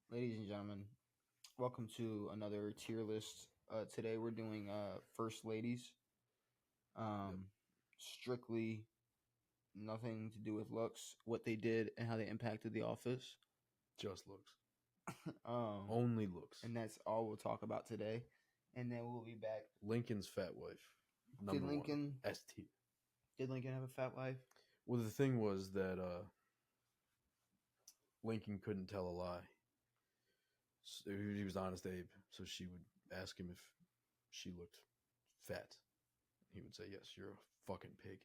Ladies and gentlemen, welcome to another tier list. Today we're doing first ladies. Strictly nothing to do with looks, what they did, and how they impacted the office. Just looks. Um, Only looks. and that's all we'll talk about today. And then we'll be back. Lincoln's fat wife. Number Did Lincoln? one. S tier. Did Lincoln have a fat wife? Well, the thing was that Lincoln couldn't tell a lie. So he was honest, Abe. So she would ask him if she looked fat. He would say, "Yes, you're a fucking pig."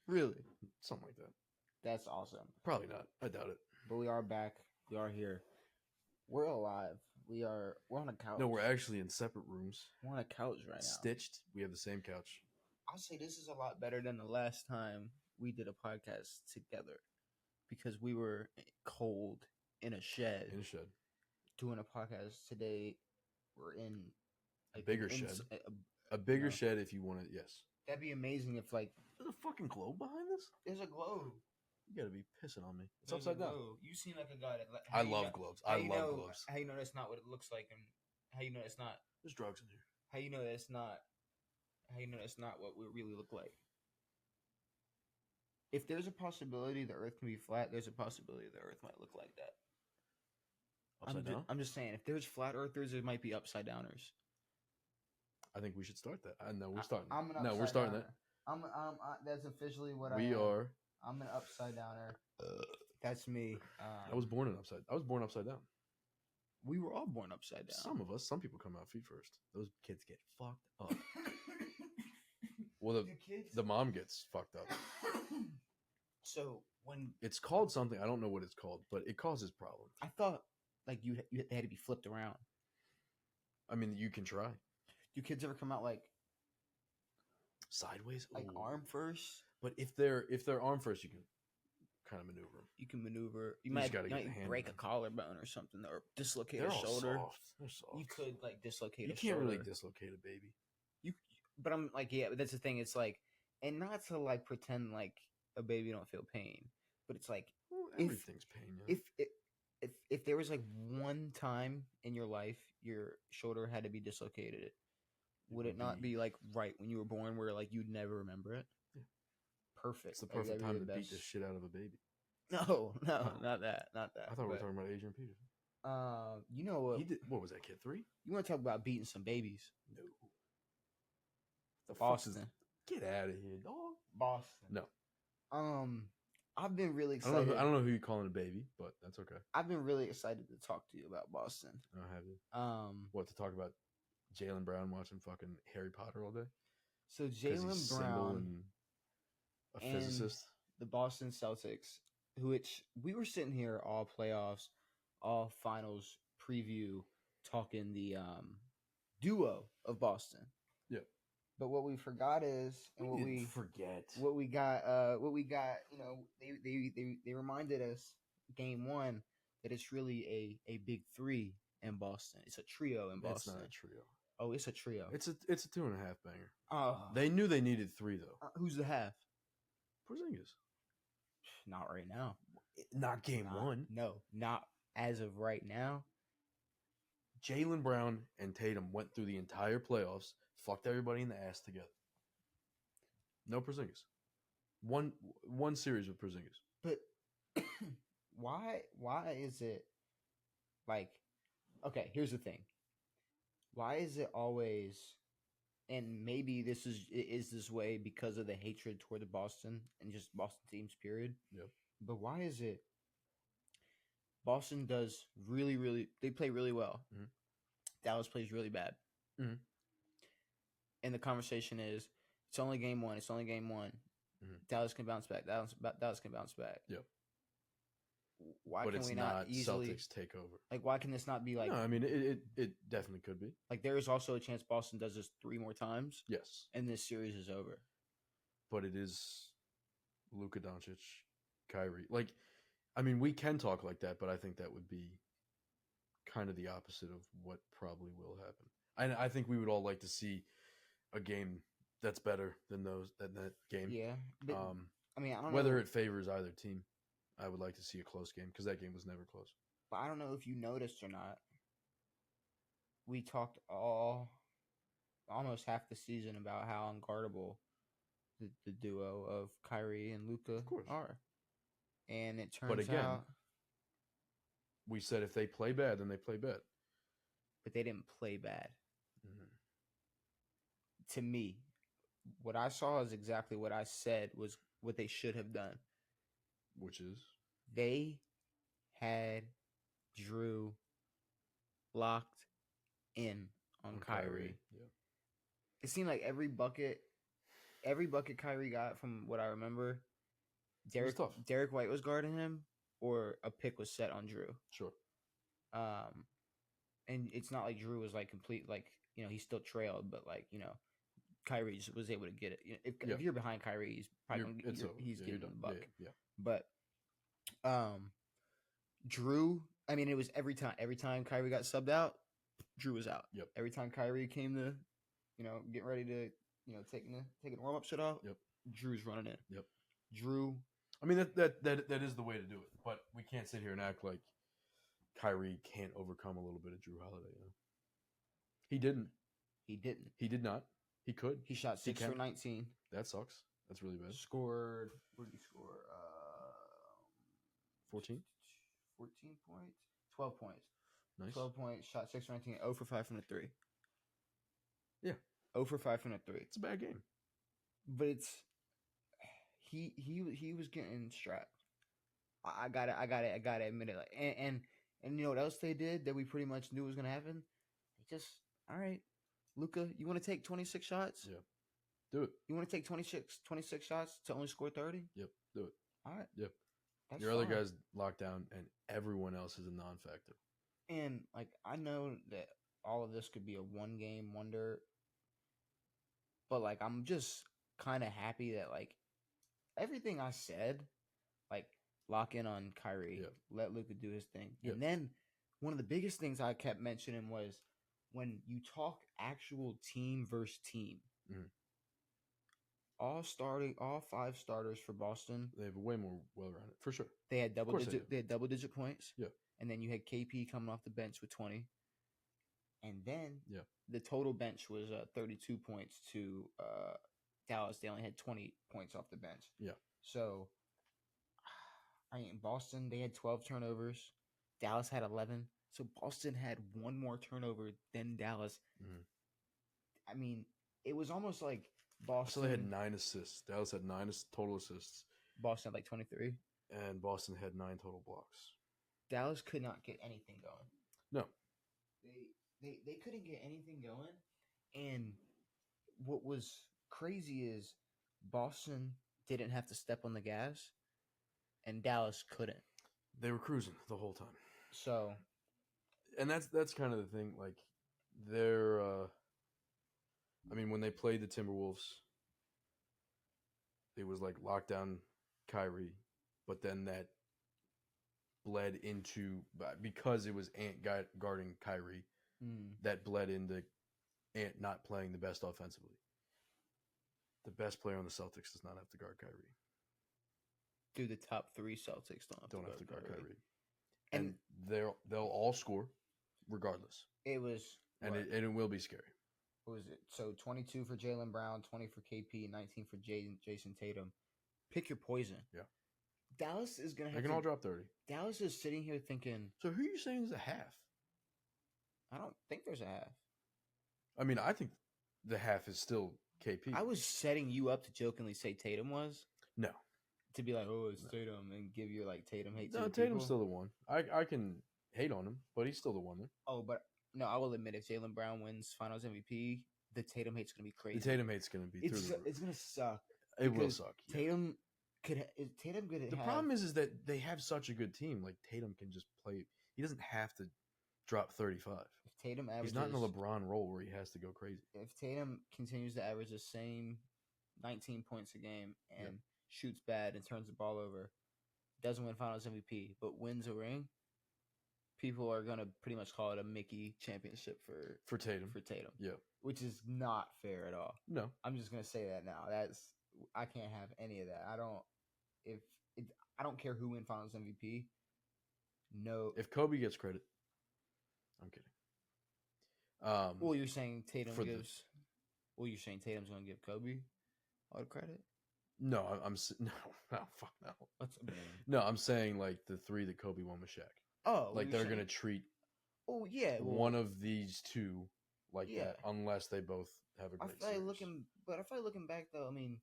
Really? Something like that. That's awesome. Probably not. I doubt it. But we are back. We are here. We're alive. We're on a couch. No, we're actually in separate rooms. We're on a couch right now. Stitched. We have the same couch. I'll say this is a lot better than the last time we did a podcast together because we were cold in a shed. Doing a podcast today. We're in a bigger shed. A bigger shed if you want it, yes. That'd be amazing if, like... There's a fucking globe behind this? There's a globe. You gotta be pissing on me. It's upside down. You seem like a guy that... I love globes. I love globes. How you know that's not what it looks like, and how you know it's not... There's drugs in here. How you know that's not... How you know that's not what we really look like? If there's a possibility the Earth can be flat, there's a possibility the Earth might look like that. Upside down? I'm just saying, if there's flat Earthers, there might be upside downers. I think we should start that. No, we're starting. We're starting that. That's officially what we are. I'm an upside downer. That's me. I was born upside down. We were all born upside down. Some of us. Some people come out feet first. Those kids get fucked up. Well, the mom gets fucked up. So when it's called something, I don't know what it's called, but it causes problems. I thought like you had to be flipped around. I mean, you can try. Do kids ever come out like sideways, like arm first? But if they're arm first, you can kind of maneuver them. You can maneuver. You might break a collarbone or something, or dislocate a shoulder. They're soft. You could like dislocate. You can't really dislocate a baby. But I'm like, yeah, but that's the thing. It's like, and not to like pretend like a baby don't feel pain, but it's like everything's pain. Yeah. If there was like one time in your life your shoulder had to be dislocated, would it not be like right when you were born, where like you'd never remember it? Yeah. Perfect. It's the perfect time to beat the shit out of a baby. No, not that. I thought we were talking about Adrian Peterson. You know what? He did. What was that kid? 3? You want to talk about beating some babies? No. Boston. Get out of here, dog. Boston. No. I've been really excited. I don't know who you're calling a baby, but that's okay. I've been really excited to talk to you about Boston. Oh, have you? What, to talk about Jaylen Brown watching fucking Harry Potter all day? So Jaylen Brown a physicist. The Boston Celtics, which we were sitting here all playoffs, all finals preview, talking the duo of Boston. Yeah. But what we forgot is, and what we got, you know, they reminded us game 1 that it's really a big 3 in Boston. It's a trio in Boston. It's not a trio. Oh, it's a trio. It's a 2.5 banger. Oh, they knew they needed 3 though. Who's the half? Porzingis. Not right now. Not game 1. No, not as of right now. Jaylen Brown and Tatum went through the entire playoffs, fucked everybody in the ass together. No Porzingis. One series with Porzingis. But why is it like, okay, here's the thing. Why is it always, and maybe this is this way because of the hatred toward the Boston and just Boston teams, period. Yep. But why is it Boston does really, really, they play really well. Mm-hmm. Dallas plays really bad. Mm-hmm. And the conversation is, it's only game 1. It's only game 1. Mm-hmm. Dallas can bounce back. Dallas can bounce back. Yep. Why can we not easily Celtics take over? Like, why can this not be like? No, I mean it definitely could be. Like, there is also a chance Boston does this 3 more times. Yes. And this series is over. But it is Luka Doncic, Kyrie. Like, I mean, we can talk like that, but I think that would be kind of the opposite of what probably will happen. And I think we would all like to see a game that's better than that game. Yeah. But, I mean, I don't whether know. It favors either team. I would like to see a close game because that game was never close. But I don't know if you noticed or not. We talked almost half the season about how unguardable the duo of Kyrie and Luca Of course. are, and it But turns again, out, we said if they play bad, then they play bad. but they didn't play bad. Mm-hmm. To me, what I saw is exactly what I said was what they should have done. Which is? They had Drew locked in on Kyrie. Yeah. It seemed like every bucket Kyrie got, from what I remember, Derek White was guarding him, or a pick was set on Drew. Sure. And it's not like Drew was like complete, like, he still trailed, but like, Kyrie just was able to get it. If you're behind Kyrie, he's probably he's getting the buck. Yeah. But Drew, I mean, it was every time Kyrie got subbed out, Drew was out. Yep. Every time Kyrie came to, getting ready to, taking the warm up shit off, Yep. Drew's running in. Yep. Drew. I mean, that is the way to do it, but we can't sit here and act like Kyrie can't overcome a little bit of Drew Holiday. He didn't. He didn't. He did not. He could. He shot 6 for 19. That sucks. That's really bad. Scored. What did he score? 14? 14 points? 12 points. Nice. 12 points. Shot 6 for 19. 0 for 5 from the 3. Yeah. 0 for 5 from the 3. It's a bad game. But it's he was getting strapped. I gotta admit it. Like, and you know what else they did that we pretty much knew was gonna happen? They just, all right, Luka, you want to take 26 shots? Yeah, do it. You want to take 26 shots to only score 30? Yep, do it. All right. Yep. That's Your fine. other guys locked down, and everyone else is a non-factor. And like, I know that all of this could be a one-game wonder, but like, I'm just kind of happy that like everything I said, like, lock in on Kyrie, Yep. let Luka do his thing. Yep. And then one of the biggest things I kept mentioning was when you talk actual team versus team, all 5 starters for Boston, they have way more well-rounded, for sure. They had double-digit points. Yeah. And then you had KP coming off the bench with 20. And then yeah, the total bench was 32 points to Dallas. They only had 20 points off the bench. Yeah. So, I mean, Boston, they had 12 turnovers. Dallas had 11. So Boston had one more turnover than Dallas. Mm-hmm. I mean, it was almost like Boston. So they had 9 assists. Dallas had 9 total assists. Boston had like 23. And Boston had 9 total blocks. Dallas could not get anything going. No. They couldn't get anything going. And what was crazy is Boston didn't have to step on the gas, and Dallas couldn't. They were cruising the whole time. So, and that's kind of the thing. Like, they're, I mean, when they played the Timberwolves, it was like lockdown Kyrie, but then that bled into, because it was Ant guarding Kyrie, that bled into Ant not playing the best offensively. The best player on the Celtics does not have to guard Kyrie. Dude, the top 3 Celtics don't have to guard Kyrie. And they'll all score regardless. It was, and it will be scary. What was it? So 22 for Jaylen Brown, 20 for KP, 19 for Jason Tatum. Pick your poison. Yeah. Dallas is going to have They can all drop 30. Dallas is sitting here thinking. So who are you saying is a half? I don't think there's a half. I mean, I think the half is still KP. I was setting you up to jokingly say Tatum was. No. To be like, oh, it's Tatum, and give your like Tatum hate. No, Tatum's still the one. I can hate on him, but he's still the one there. Oh, but no, I will admit, if Jaylen Brown wins Finals MVP, the Tatum hate's gonna be crazy. The Tatum hate's gonna be it's gonna suck. It will suck. Yeah. Tatum could. The problem is that they have such a good team. Like, Tatum can just play. He doesn't have to drop 35. If Tatum averages, he's not in a LeBron role where he has to go crazy. If Tatum continues to average the same 19 points a game and shoots bad and turns the ball over, doesn't win Finals MVP, but wins a ring, people are gonna pretty much call it a Mickey championship for Tatum. Yeah, which is not fair at all. No, I'm just gonna say that now. I can't have any of that. I don't care who wins Finals MVP. no. If Kobe gets credit, I'm kidding. Well, you're saying Tatum for the- gives. Well, you're saying Tatum's going to give Kobe all the credit? No, no, fuck no. What's I mean? No, I'm saying like the 3 that Kobe won with Shaq. Oh, Like you're they're saying- gonna treat Oh yeah, well, one of these 2 like Yeah. that unless they both have a I great feel like series. I feel like looking back though, I mean,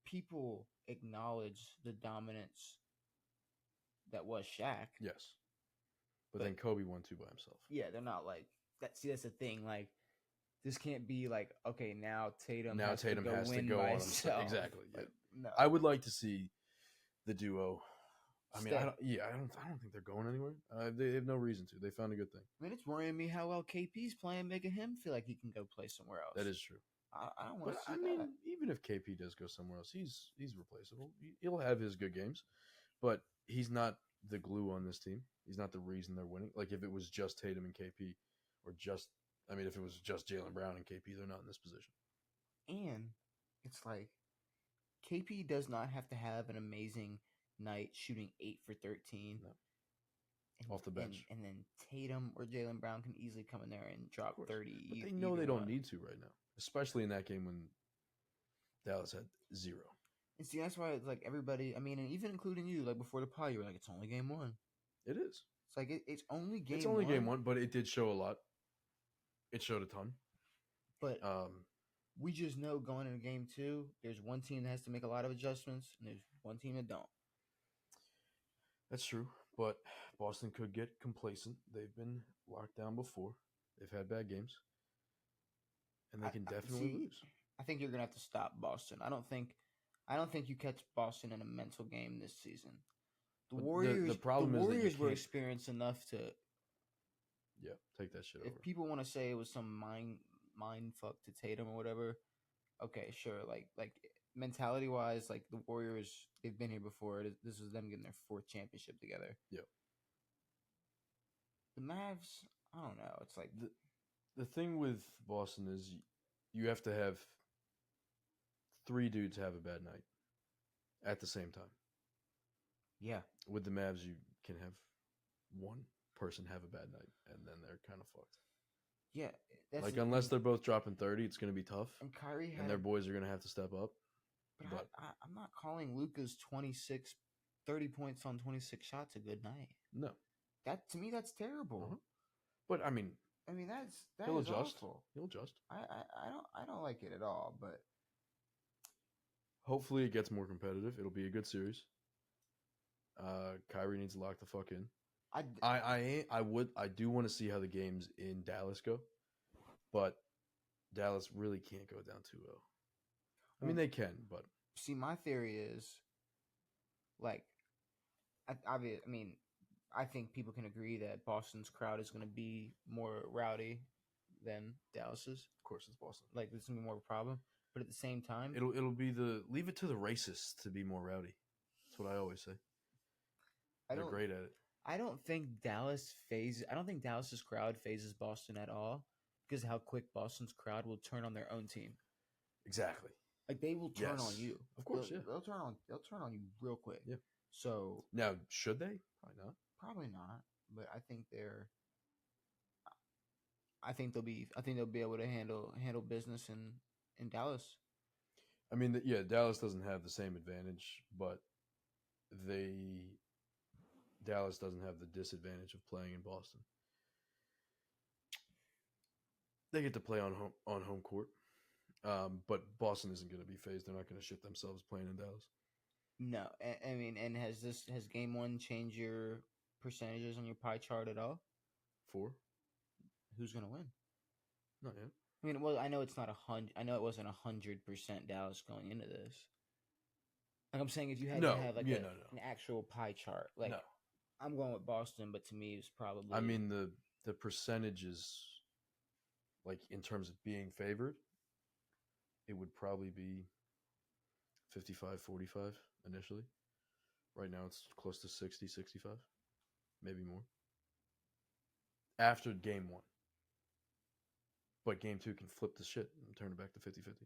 people acknowledge the dominance that was Shaq. Yes, but then Kobe won 2 by himself. Yeah, they're not like that. See, that's the thing. Like, this can't be like, okay, now Tatum has to go win by on himself. Exactly. Yeah. Like, no. I would like to see the duo. I mean, Stay. I don't think they're going anywhere. They have no reason to. They found a good thing. I mean, it's worrying me how well KP's playing, making him feel like he can go play somewhere else. That is true. I don't want But to see I mean, that. even if KP does go somewhere else, he's replaceable. He'll have his good games, but he's not the glue on this team. He's not the reason they're winning. Like if it was just Tatum and KP, or if it was just Jaylen Brown and KP, they're not in this position. And it's like KP does not have to have an amazing night shooting 8 for 13. No. And, Off the bench. And then Tatum or Jaylen Brown can easily come in there and drop 30. But they know they don't need to right now, especially in that game when Dallas had 0. And see, that's why it's like everybody, I mean, and even including you, like before the pod, you were like, it's only game 1. It is. It's like, it's only game 1. It's only game 1, but it did show a lot. It showed a ton. But we just know going into game 2, there's one team that has to make a lot of adjustments, and there's one team that don't. That's true, but Boston could get complacent. They've been locked down before. They've had bad games, and they can definitely lose. I think you're gonna have to stop Boston. I don't think you catch Boston in a mental game this season. The Warriors. The problem is that Warriors were experienced enough to. Yeah, take that shit if over. If people want to say it was some mind fuck to Tatum or whatever, okay, sure. Like mentality wise, like the Warriors, they've been here before. This was them getting their 4th championship together. Yep. The Mavs, I don't know. It's like the thing with Boston is you have to have 3 dudes have a bad night at the same time. Yeah. With the Mavs, you can have one person have a bad night, and then they're kind of fucked. Yeah. Like, unless they're both dropping 30, it's going to be tough. And Kyrie and their boys are going to have to step up. But I'm not calling Luka's 30 points on 26 shots a good night. No. That, to me, that's terrible. Uh-huh. But, I mean, he'll adjust. Awful. He'll adjust. I don't like it at all, but hopefully it gets more competitive. It'll be a good series. Kyrie needs to lock the fuck in. I do want to see how the games in Dallas go, but Dallas really can't go down 2-0. I mean, they can, but see, my theory is, like, I think people can agree that Boston's crowd is going to be more rowdy than Dallas's. Of course, it's Boston. Like, there's going to be more of a problem, but at the same time, it'll be leave it to the racists to be more rowdy. That's what I always say. They're great at it. I don't think Dallas's crowd phases Boston at all because of how quick Boston's crowd will turn on their own team. Exactly. Like they will turn on you. Of course, they'll turn on you real quick. Yeah. So now, should they? Probably not. Probably not. But I think they'll be able to handle business in Dallas. I mean, Dallas doesn't have the same advantage, but Dallas doesn't have the disadvantage of playing in Boston. They get to play on home court, but Boston isn't going to be phased. They're not going to shit themselves playing in Dallas. No, I mean, and has game 1 changed your percentages on your pie chart at all? 4. Who's going to win? Not yet. I mean, well, I know it's not 100. I know it wasn't 100% Dallas going into this. Like I'm saying, if you had to have like an actual pie chart, like no. I'm going with Boston, but to me, it's probably. I mean, the percentages, like in terms of being favored, it would probably be 55-45 initially. Right now, it's close to 60-65, maybe more. After game 1. But game 2 can flip the shit and turn it back to 50-50.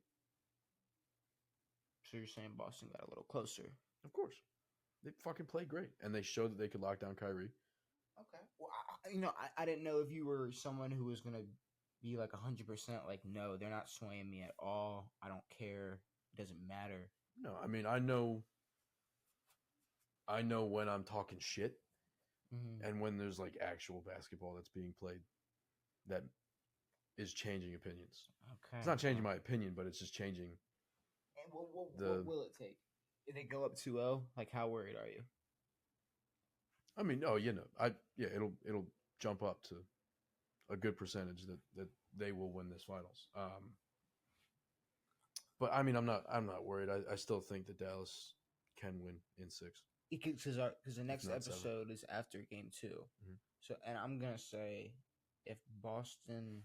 So you're saying Boston got a little closer? Of course. They fucking played great. And they showed that they could lock down Kyrie. Okay. Well, I didn't know if you were someone who was gonna be like 100% like, no, they're not swaying me at all. I don't care. It doesn't matter. No, I mean I know when I'm talking shit Mm-hmm. and when there's like actual basketball that's being played that is changing opinions. Okay. It's not changing my opinion, but it's just changing And what the. will it take? If they go up 2-0, like how worried are you? I mean, it'll jump up to a good percentage that they will win this finals. But I mean, I'm not worried. I still think that Dallas can win in 6, Because the if next not 7. episode is after game 2. Mhm. So, and I'm gonna say if Boston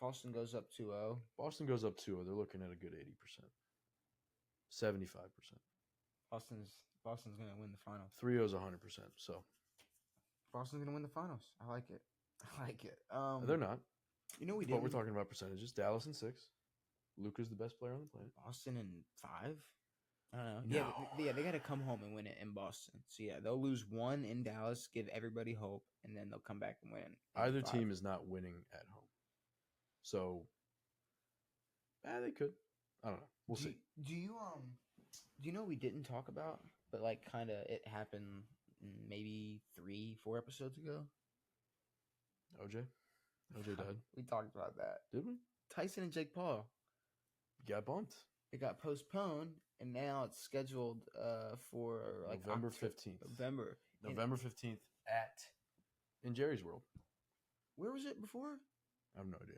goes up 2-0, Boston goes up 2. They're looking at a good 80%, 75%. Boston's gonna win the finals. 3-0 is 100%. So Boston's gonna win the finals. I like it. I like it. they're not. We But we're did talking about percentages. Dallas in 6. Luka's the best player on the planet. Boston in 5. I don't know. No. Yeah, they got to come home and win it in Boston. So yeah, they'll lose 1 in Dallas, give everybody hope, and then they'll come back and win. Either 5. team is not winning at home. So, they could. I don't know. We'll see. Do you know what we didn't talk about, but like kind of it happened maybe 3-4 episodes ago? OJ died. We talked about that. Did we? Tyson and Jake Paul. Got bumped. It got postponed, and now it's scheduled for like November 15th. November 15th in Jerry's World. Where was it before? I have no idea.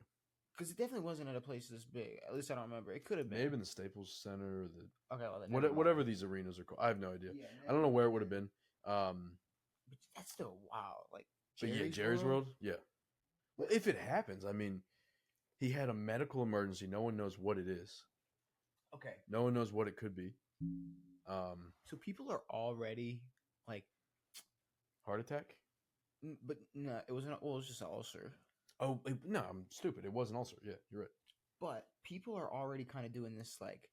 Because it definitely wasn't at a place this big. At least I don't remember. It could have been. Maybe in the Staples Center or the Okay, well, then whatever these arenas are called. I have no idea. Yeah, I don't know where it would have been. But that's still wow. Like, But yeah, Jerry's World. Yeah. Well, if it happens, I mean, he had a medical emergency. No one knows what it is. Okay. No one knows what it could be. So people are already like Heart attack? but no, it wasn't. Well, it was just an ulcer. Oh no, I'm stupid. It was an ulcer. Yeah, you're right. But people are already kind of doing this like,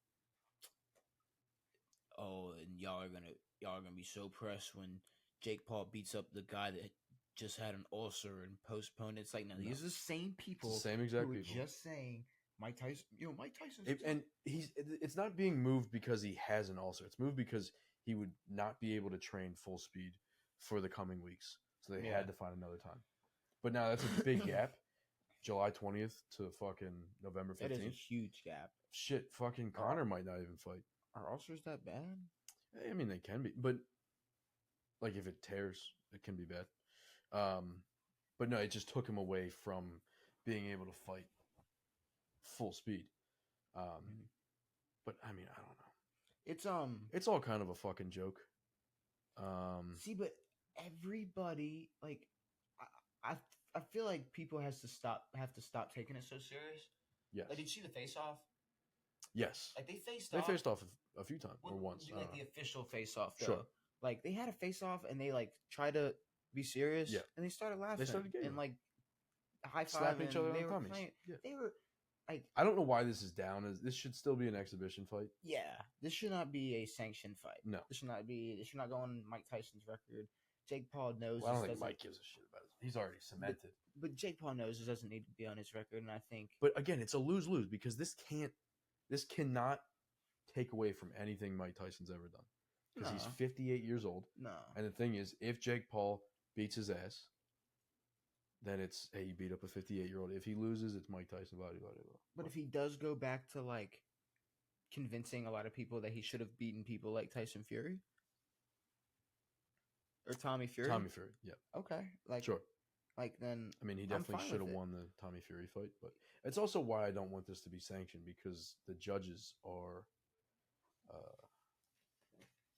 oh, and y'all are gonna be so pressed when Jake Paul beats up the guy that just had an ulcer and postponed. It's like, no, these are the same people. It's the same exact who were people. just saying Mike Tyson. Mike Tyson. And it's not being moved because he has an ulcer. It's moved because he would not be able to train full speed for the coming weeks. So they had to find another time. But now that's a big gap. July 20th to fucking November 15th. That is a huge gap. Shit, fucking Connor might not even fight. Are ulcers that bad? I mean, they can be. But, like, if it tears, it can be bad. But no, it just took him away from being able to fight full speed. But, I mean, I don't know. It's all kind of a fucking joke. See, but everybody, like, I feel like people have to stop taking it so serious. Yes. Like, did you see the face off? Yes. Like they faced off a few times or once. Like the official face off though. Sure. Like they had a face off and they like tried to be serious. Yeah. And they started laughing. They started getting and like high five slapping each other on the tummies. Yeah. They were like, I don't know why this is down. This should still be an exhibition fight. yeah, this should not be a sanctioned fight. No. This should not go on Mike Tyson's record. Jake Paul knows. Well, I don't think Mike gives a shit about it. He's already cemented. But Jake Paul knows this doesn't need to be on his record, and I think. But again, it's a lose-lose because this cannot take away from anything Mike Tyson's ever done. Because he's 58 years old. No. And the thing is, if Jake Paul beats his ass, then it's, hey, you beat up a 58-year-old. If he loses, it's Mike Tyson, blah, blah, blah, blah. But if he does go back to, like, convincing a lot of people that he should have beaten people like Tyson Fury? Or Tommy Fury? Tommy Fury, yeah. Okay. Like, sure. Like, then I mean, he definitely should have won the Tommy Fury fight. But it's also why I don't want this to be sanctioned, because the judges are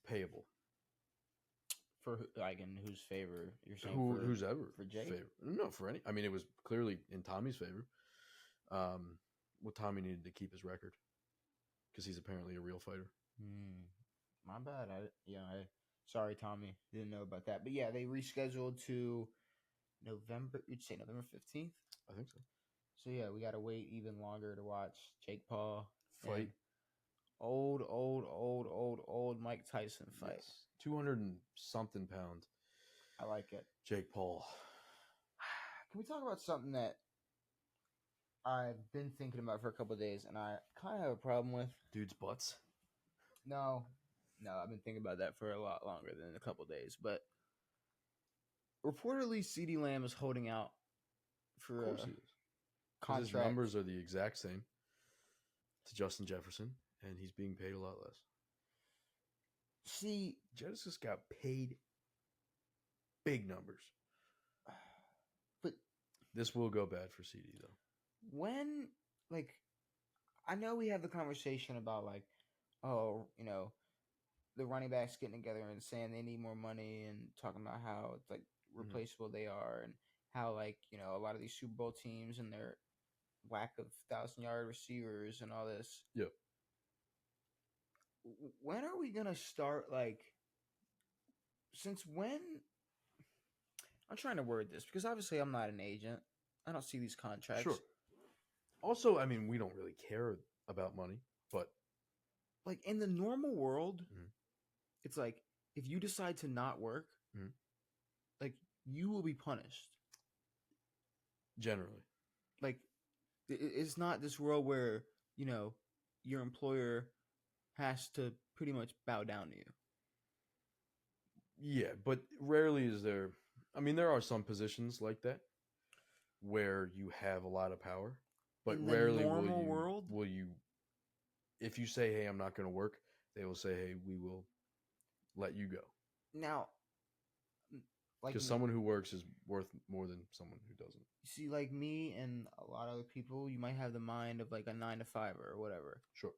payable. For, like, in whose favor? You're saying who's ever for Jake? Favor. No, for any. I mean, it was clearly in Tommy's favor. Well, Tommy needed to keep his record because he's apparently a real fighter. My bad. Sorry, Tommy. Didn't know about that. But yeah, they rescheduled to November. You'd say November 15th? I think so. So yeah, we got to wait even longer to watch Jake Paul fight. Old Mike Tyson fight. Yes. 200 and something pound I like it. Jake Paul. Can we talk about something that I've been thinking about for a couple of days, and I kind of have a problem with? Dude's butts. No, I've been thinking about that for a lot longer than a couple of days. But reportedly, Ceedee Lamb is holding out for Of a course he is. 'Cause contract. his numbers are the exact same to Justin Jefferson, and he's being paid a lot less. See, Jettis just got paid big numbers. but This will go bad for CD though. when, like, I know we have the conversation about, like, oh, the running backs getting together and saying they need more money and talking about how it's like replaceable they are, and how, like, a lot of these Super Bowl teams and their lack of 1,000-yard receivers and all this. Yep. When are we gonna start, like, since when? I'm trying to word this because obviously I'm not an agent. I don't see these contracts. Sure. Also, I mean, we don't really care about money, but Like, in the normal world, Mhm. it's like, if you decide to not work, Mhm. like, you will be punished. generally, Like, it's not this world where, your employer has to pretty much bow down to you. yeah, but rarely is there. I mean, there are some positions like that where you have a lot of power, but In the rarely normal world? will you. If you say, "Hey, I'm not going to work," they will say, "Hey, we will let you go," Now, like because me, someone who works is worth more than someone who doesn't. see, like me and a lot of other people, you might have the mind of, like, a 9 to 5 or whatever. Sure.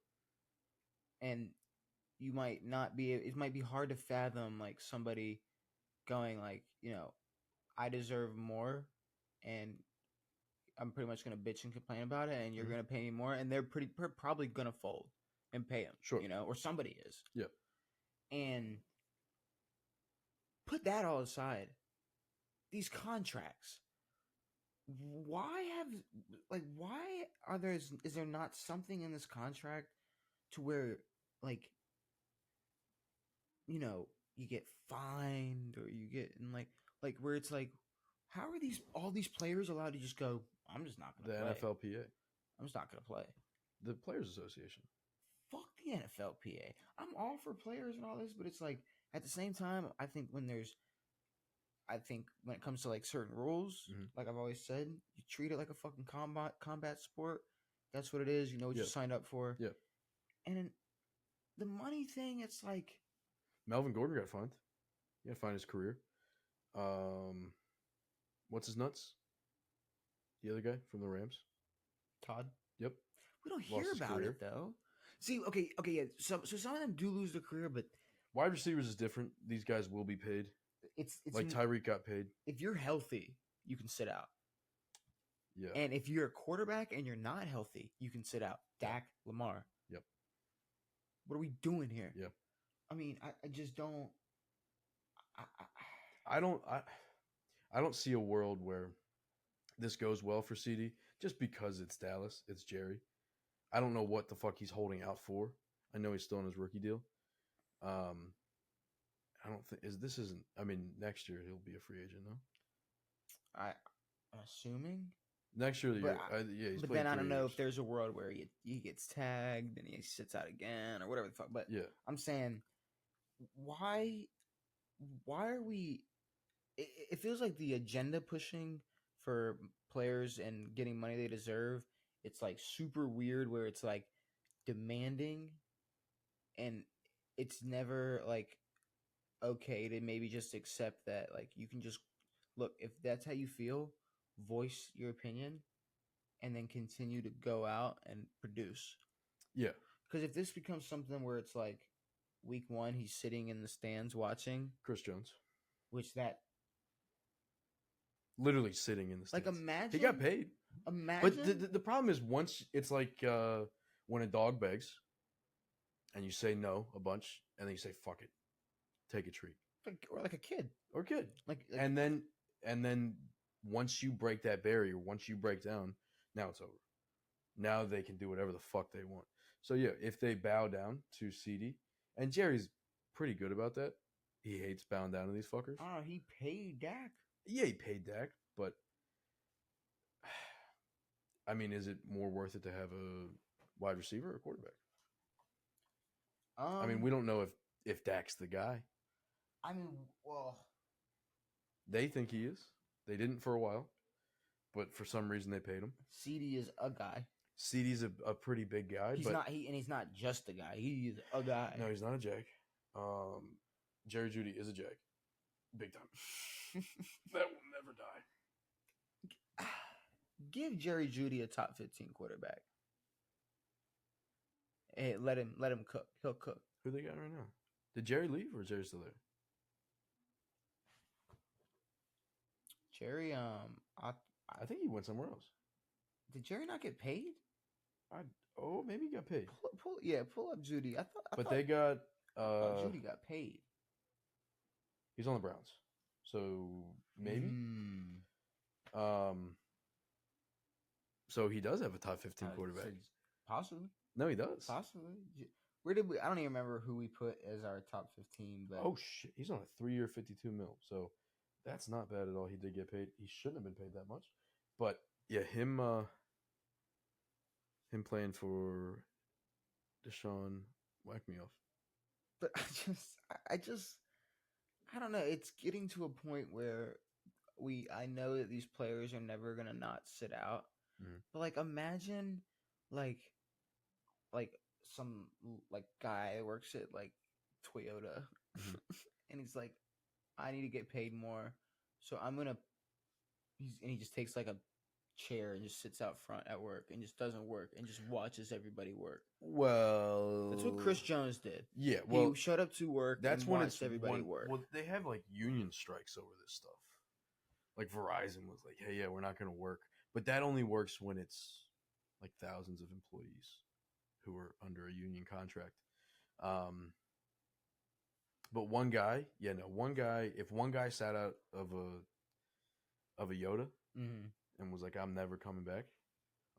And you might not be, it might be hard to fathom, like, somebody going, like, I deserve more, and I'm pretty much gonna bitch and complain about it, and you're Mhm. gonna pay me more, and they're probably gonna fold and pay him, Sure. or somebody is. Yep. And put that all aside. These contracts, why is there not something in this contract to where, like, you get fined or you get, and like where it's like, how are all these players allowed to just go, I'm just not The gonna play. NFLPA, I'm just not gonna play. the Players Association. Fuck the NFLPA. I'm all for players and all this, but it's like, at the same time, I think when it comes to, like, certain rules, Mhm. like I've always said, you treat it like a fucking combat sport. That's what it is. You know what you Yeah. signed up for. Yeah. And then the money thing, it's like, Melvin Gordon got fined. He got fined his career. What's his nuts? The other guy from the Rams. Todd. Yep. We don't Lost hear his about career. it though. See, okay, yeah. So some of them do lose their career, but Wide receivers is different. These guys will be paid. it's Like Tyreek got paid. if you're healthy, you can sit out. Yeah. And if you're a quarterback and you're not healthy, you can sit out. Dak, Lamar. Yep. What are we doing here? Yep. I mean, I just don't. I don't see a world where this goes well for CD just because it's Dallas. It's Jerry. I don't know what the fuck he's holding out for. I know he's still in his rookie deal. I don't think I mean, next year he'll be a free agent, no? I'm assuming. Next year, But he's but played then I 3 don't know years. if there's a world where he gets tagged and he sits out again or whatever the fuck. But Yeah. I'm saying, why are we? It feels like the agenda pushing for players and getting money they deserve. It's like super weird where it's like demanding, and it's never like okay to maybe just accept that, like, you can just look, if that's how you feel, voice your opinion, and then continue to go out and produce. Yeah. Because if this becomes something where it's like week 1, he's sitting in the stands watching, Chris Jones. which that, Literally sitting in the stands. like, imagine. He got paid. Imagine. But the problem is, once it's like when a dog begs and you say no a bunch and then you say fuck it, take a treat. Or like a kid. Or kid. Like And then once you break that barrier, once you break down, now it's over. Now they can do whatever the fuck they want. So yeah, if they bow down to CD, and Jerry's pretty good about that. he hates bowing down to these fuckers. Oh, he paid Dak. Yeah, he paid Dak, but I mean, is it more worth it to have a wide receiver or a quarterback? I mean, we don't know if Dak's the guy. I mean, well, They think he is. They didn't for a while, but for some reason they paid him. Ceedee is a guy. Ceedee's a pretty big guy. He's but not. He's not just a guy. He's a guy. No, he's not a jag. Jerry Jeudy is a jag, big time. That will never die. Give Jerry Jeudy a top 15 quarterback. Hey, let him cook. He'll cook. Who they got right now? Did Jerry leave or is Jerry still there? Jerry, I think he went somewhere else. did Jerry not get paid? Maybe he got paid. Pull up Jeudy. But they got Jeudy got paid. He's on the Browns, so maybe. So he does have a top 15 quarterback. Possibly. No, he does. Possibly. Where did we? I don't even remember who we put as our top 15. But oh shit, he's on a 3-year, $52 million. So that's not bad at all. He did get paid. He shouldn't have been paid that much, but yeah, him playing for Deshaun whacked me off. But I don't know. It's getting to a point where I know that these players are never gonna not sit out. Mhm. But like, imagine like some like guy that works at like Toyota, and he's like, I need to get paid more, so I'm gonna. He just takes like a chair and just sits out front at work and just doesn't work and just watches everybody work. Well, That's what Chris Jones did. Yeah, well, he showed up to work. That's and when watched everybody work. Well, they have like union strikes over this stuff. Like Verizon was like, "Hey, yeah, we're not going to work," but that only works when it's like thousands of employees who are under a union contract. But one guy, if one guy sat out of a Yoda and was like, "I'm never coming back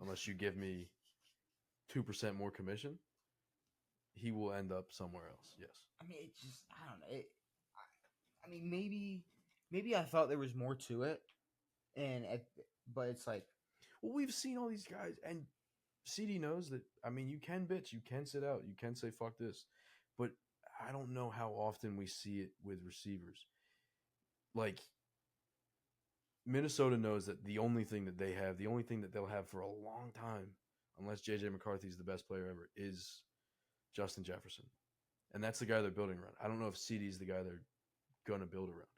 unless you give me 2% more commission," he will end up somewhere else. Yes. I mean, it just, I don't know. I mean, maybe I thought there was more to it, but it's like, well, we've seen all these guys, and CD knows that. I mean, you can bitch, you can sit out, you can say fuck this, but I don't know how often we see it with receivers. Like, Minnesota knows that the only thing that they have, the only thing that they'll have for a long time, unless JJ McCarthy's the best player ever, is Justin Jefferson. And that's the guy they're building around. I don't know if CD's the guy they're going to build around.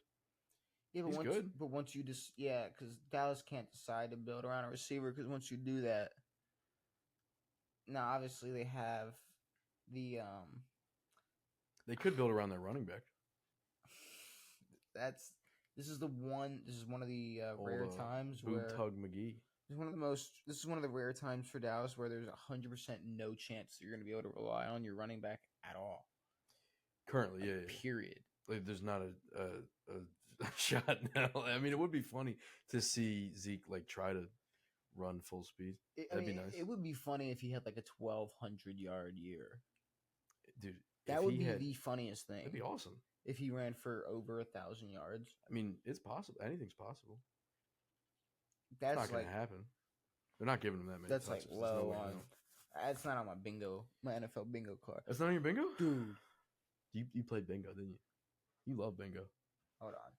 Yeah, He's good. But once you just, because Dallas can't decide to build around a receiver, because once you do that, now obviously they have the They could build around their running back. This is one of the rare times where Tug McGee. This is one of the rare times for Dallas where there's 100% no chance that you're going to be able to rely on your running back at all. Currently, yeah. Period. Like, there's not a shot now. I mean, it would be funny to see Zeke like try to run full speed. That'd be nice. It would be funny if he had like a 1,200-yard year. Dude, that would be the funniest thing. That'd be awesome. If he ran for over 1,000 yards. I mean, it's possible. Anything's possible. That's not going to happen. They're not giving him that many. That's touches. like low on. That's not on my NFL bingo card. That's not on your bingo, dude. You played bingo, didn't you? You love bingo. Hold on.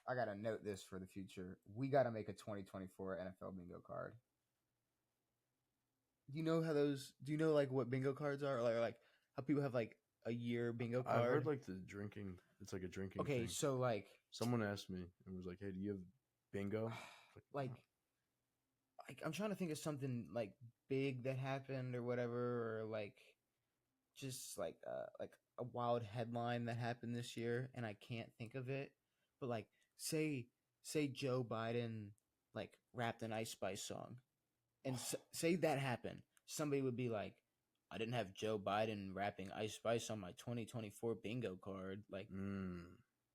I gotta note this for the future. We gotta make a 2024 NFL bingo card. Do you know how those? Do you know like what bingo cards are? Like how people have like a year bingo card? I heard like the drinking. It's like a drinking. Okay, thing. So like someone asked me and was like, "Hey, do you have bingo?" Like I'm trying to think of something like big that happened or whatever, or like just like a wild headline that happened this year, and I can't think of it. But like say Joe Biden like rapped an Ice Spice song, and say that happened, somebody would be like, I didn't have Joe Biden rapping Ice Spice on my 2024 bingo card. Like,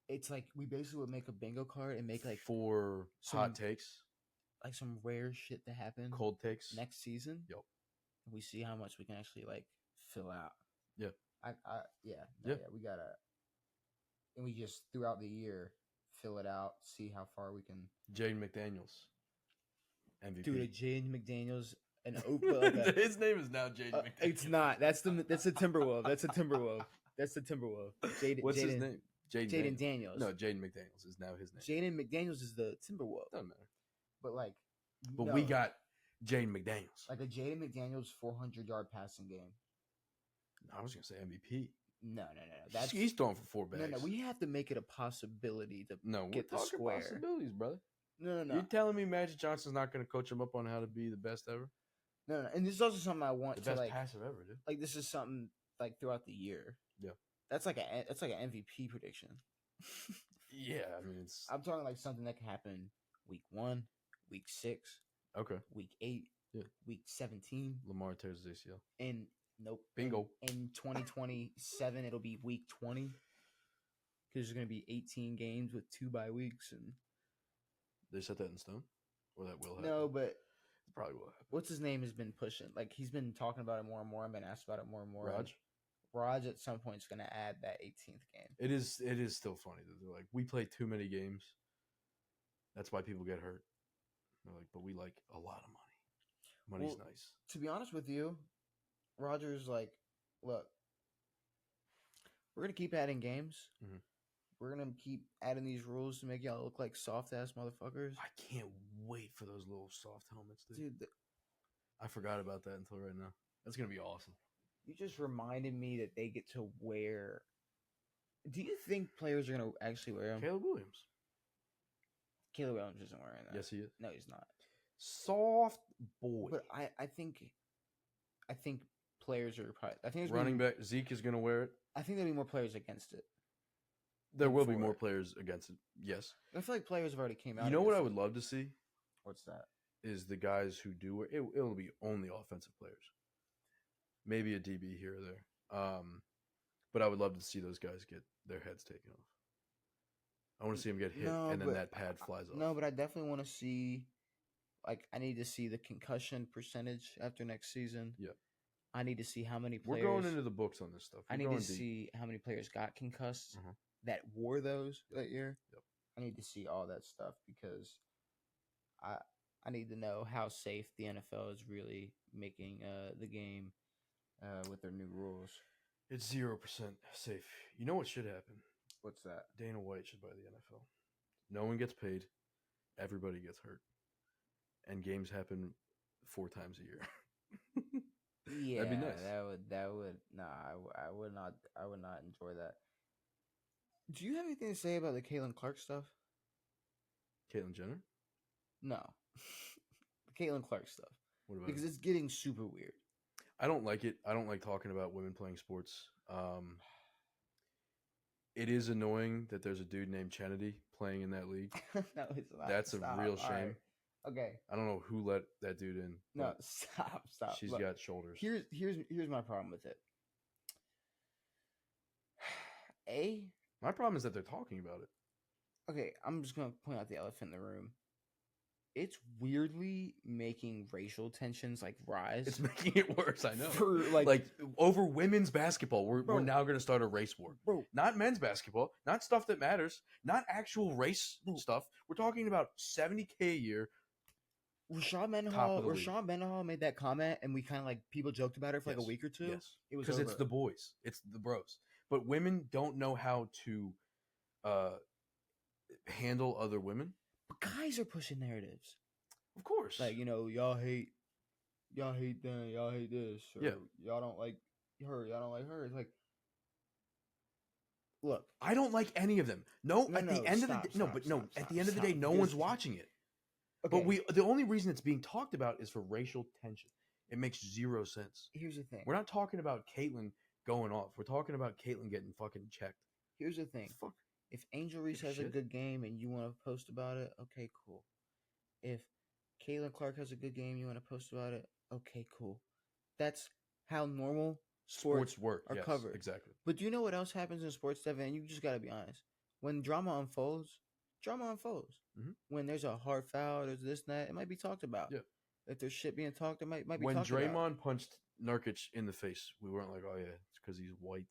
it's like we basically would make a bingo card and make like 4 hot takes, like some rare shit that happened, cold takes next season. Yep. We see how much we can actually like fill out. Yeah. We gotta. and we just throughout the year fill it out, see how far we can. Jaden McDaniels, MVP. Dude, a Jaden McDaniels, like his name is now Jaden McDaniels. It's not. That's the Timberwolf. That's a Timberwolf. That's the Timberwolf. What's his name? Jaden Daniels. No, Jaden McDaniels is now his name. Jaden McDaniels is the Timberwolf. Doesn't matter. But like, But we got Jaden McDaniels. Like a Jaden McDaniels 400-yard passing game. I was gonna say MVP. No. He's throwing for 4 bags. No. We have to make it a possibility to get the square. Possibilities, brother. No. You're telling me Magic Johnson's not going to coach him up on how to be the best ever? No. And this is also something I want the to best like. passive ever, dude. Like this is something like throughout the year. Yeah. That's like an MVP prediction. Yeah, I mean I'm talking like something that can happen week 1, week 6, okay, week 8, week 17. Lamar tears his ACL. And nope. Bingo. In 2027, it'll be week 20 because there's going to be 18 games with 2 bye weeks, and they set that in stone, or that will happen. No, but it probably will happen. What's his name has been pushing? Like he's been talking about it more and more. I've been asked about it more and more. Raj at some point is going to add that 18th game. It is still funny that they're like, we play too many games. That's why people get hurt. They're like, but we like a lot of money. Money's nice. To be honest with you, Roger's like, look, we're going to keep adding games. Mm-hmm. We're going to keep adding these rules to make y'all look like soft-ass motherfuckers. I can't wait for those little soft helmets, dude. I forgot about that until right now. That's going to be awesome. You just reminded me that they get to wear. Do you think players are going to actually wear them? Caleb Williams. Caleb Williams isn't wearing that. Yes, he is. No, he's not. Soft boy. But I think players are probably. I think running back Zeke is going to wear it. I think there'll be more players against it. There will be more players against it. Yes. I feel like players have already came out. You know what I would love to see? What's that? Is the guys who do wear it. It'll be only offensive players. Maybe a DB here or there. But I would love to see those guys get their heads taken off. I want to see them get hit, and then that pad flies off. No, but I definitely want to see, like, I need to see the concussion percentage after next season. Yeah. I need to see how many players. We're going into the books on this stuff. I need to see how many players got concussed that wore those that year. Yep. I need to see all that stuff because I need to know how safe the NFL is really making the game with their new rules. It's 0% safe. You know what should happen? What's that? Dana White should buy the NFL. No one gets paid. Everybody gets hurt. And games happen 4 times a year. Yeah, that'd be nice. That would I would not enjoy that. Do you have anything to say about the Caitlin Clark stuff? Caitlyn Jenner? No. The Caitlin Clark stuff. What about because it's getting super weird. I don't like it. I don't like talking about women playing sports. It is annoying that there's a dude named Kennedy playing in that league. No, it's not. That's a real shame. Right. Okay. I don't know who let that dude in. No, stop. She's got shoulders. Here's my problem with it. My problem is that they're talking about it. Okay, I'm just gonna point out the elephant in the room. It's weirdly making racial tensions like rise. It's making it worse. I know. For like over women's basketball, we're now going to start a race war. Bro, not men's basketball, not stuff that matters, not actual race stuff. We're talking about $70K a year. Rashad Mendenhall made that comment, and we kind of like people joked about it for like a week or two. Yes, it was because it's the boys, it's the bros. But women don't know how to handle other women. But guys are pushing narratives. Of course. Like, y'all hate them, y'all hate this. Or y'all don't like her, y'all don't like her. It's like, look. I don't like any of them. At the end of the day, no one's watching it. Okay. But the only reason it's being talked about is for racial tension. It makes 0 sense. Here's the thing. We're not talking about Caitlyn going off. We're talking about Caitlyn getting fucking checked. Here's the thing. If Angel Reese has a good game and you want to post about it, okay, cool. If Caitlin Clark has a good game, you want to post about it, okay, cool. That's how normal sports are covered. Exactly. But do you know what else happens in sports, Devan? And you just got to be honest. When drama unfolds. Mm-hmm. When there's a hard foul, there's this and that, it might be talked about. Yeah. If there's shit being talked, it might be talked about. When Draymond punched Nurkic in the face, we weren't like, oh yeah, it's because he's white.